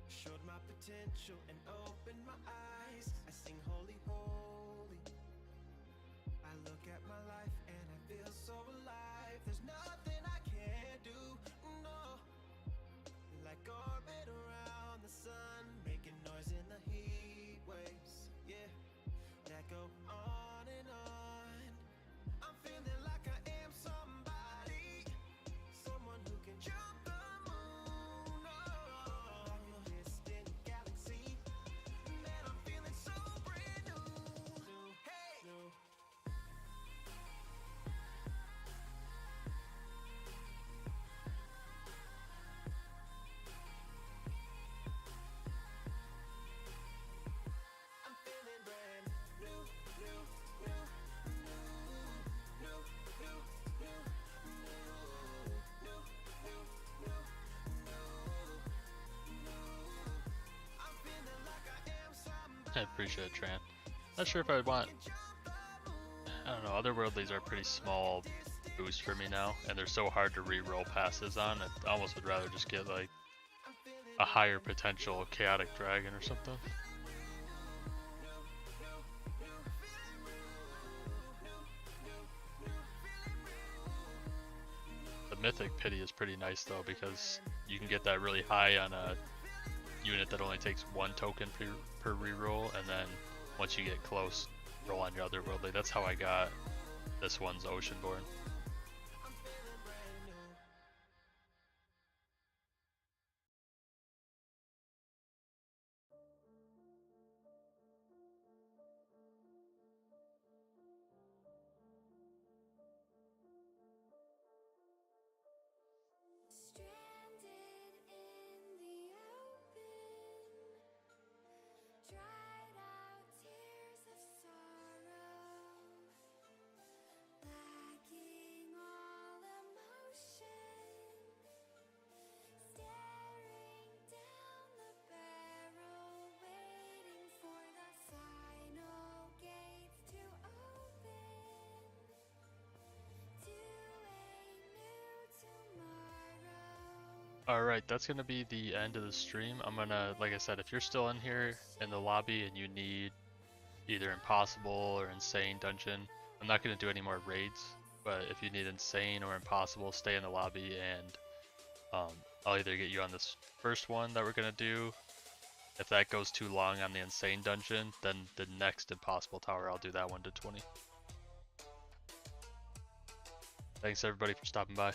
showed my potential and opened my eyes. I sing holy, holy. I look at my life and I feel so alive. There's nothing I can't do, no. Like orbit around the sun, making noise in the heat waves, yeah, that go on and on. I'm feeling like I am somebody, someone who can jump the moon, oh, like a distant galaxy. Man, I'm feeling so brand new, hey, new. I'm feeling brand new, new, new, new, new, new, new, new, new, new. I'm feeling like I am somebody. I appreciate it, Tran. Not sure if I want, I don't know, otherworldlies are a pretty small boost for me now, and they're so hard to re-roll passes on. I almost would rather just get like a higher potential chaotic dragon or something. The mythic pity is pretty nice though, because you can get that really high on a unit that only takes 1 token per reroll, and then once you get close, roll on your otherworldly. That's how I got this one's Oceanborn. Alright, that's gonna be the end of the stream. I'm gonna, like I said, if you're still in here in the lobby and you need either Impossible or Insane Dungeon, I'm not gonna do any more raids, but if you need Insane or Impossible, stay in the lobby and I'll either get you on this first one that we're gonna do. If that goes too long on the Insane Dungeon, then the next Impossible Tower, I'll do that one to 20. Thanks everybody for stopping by.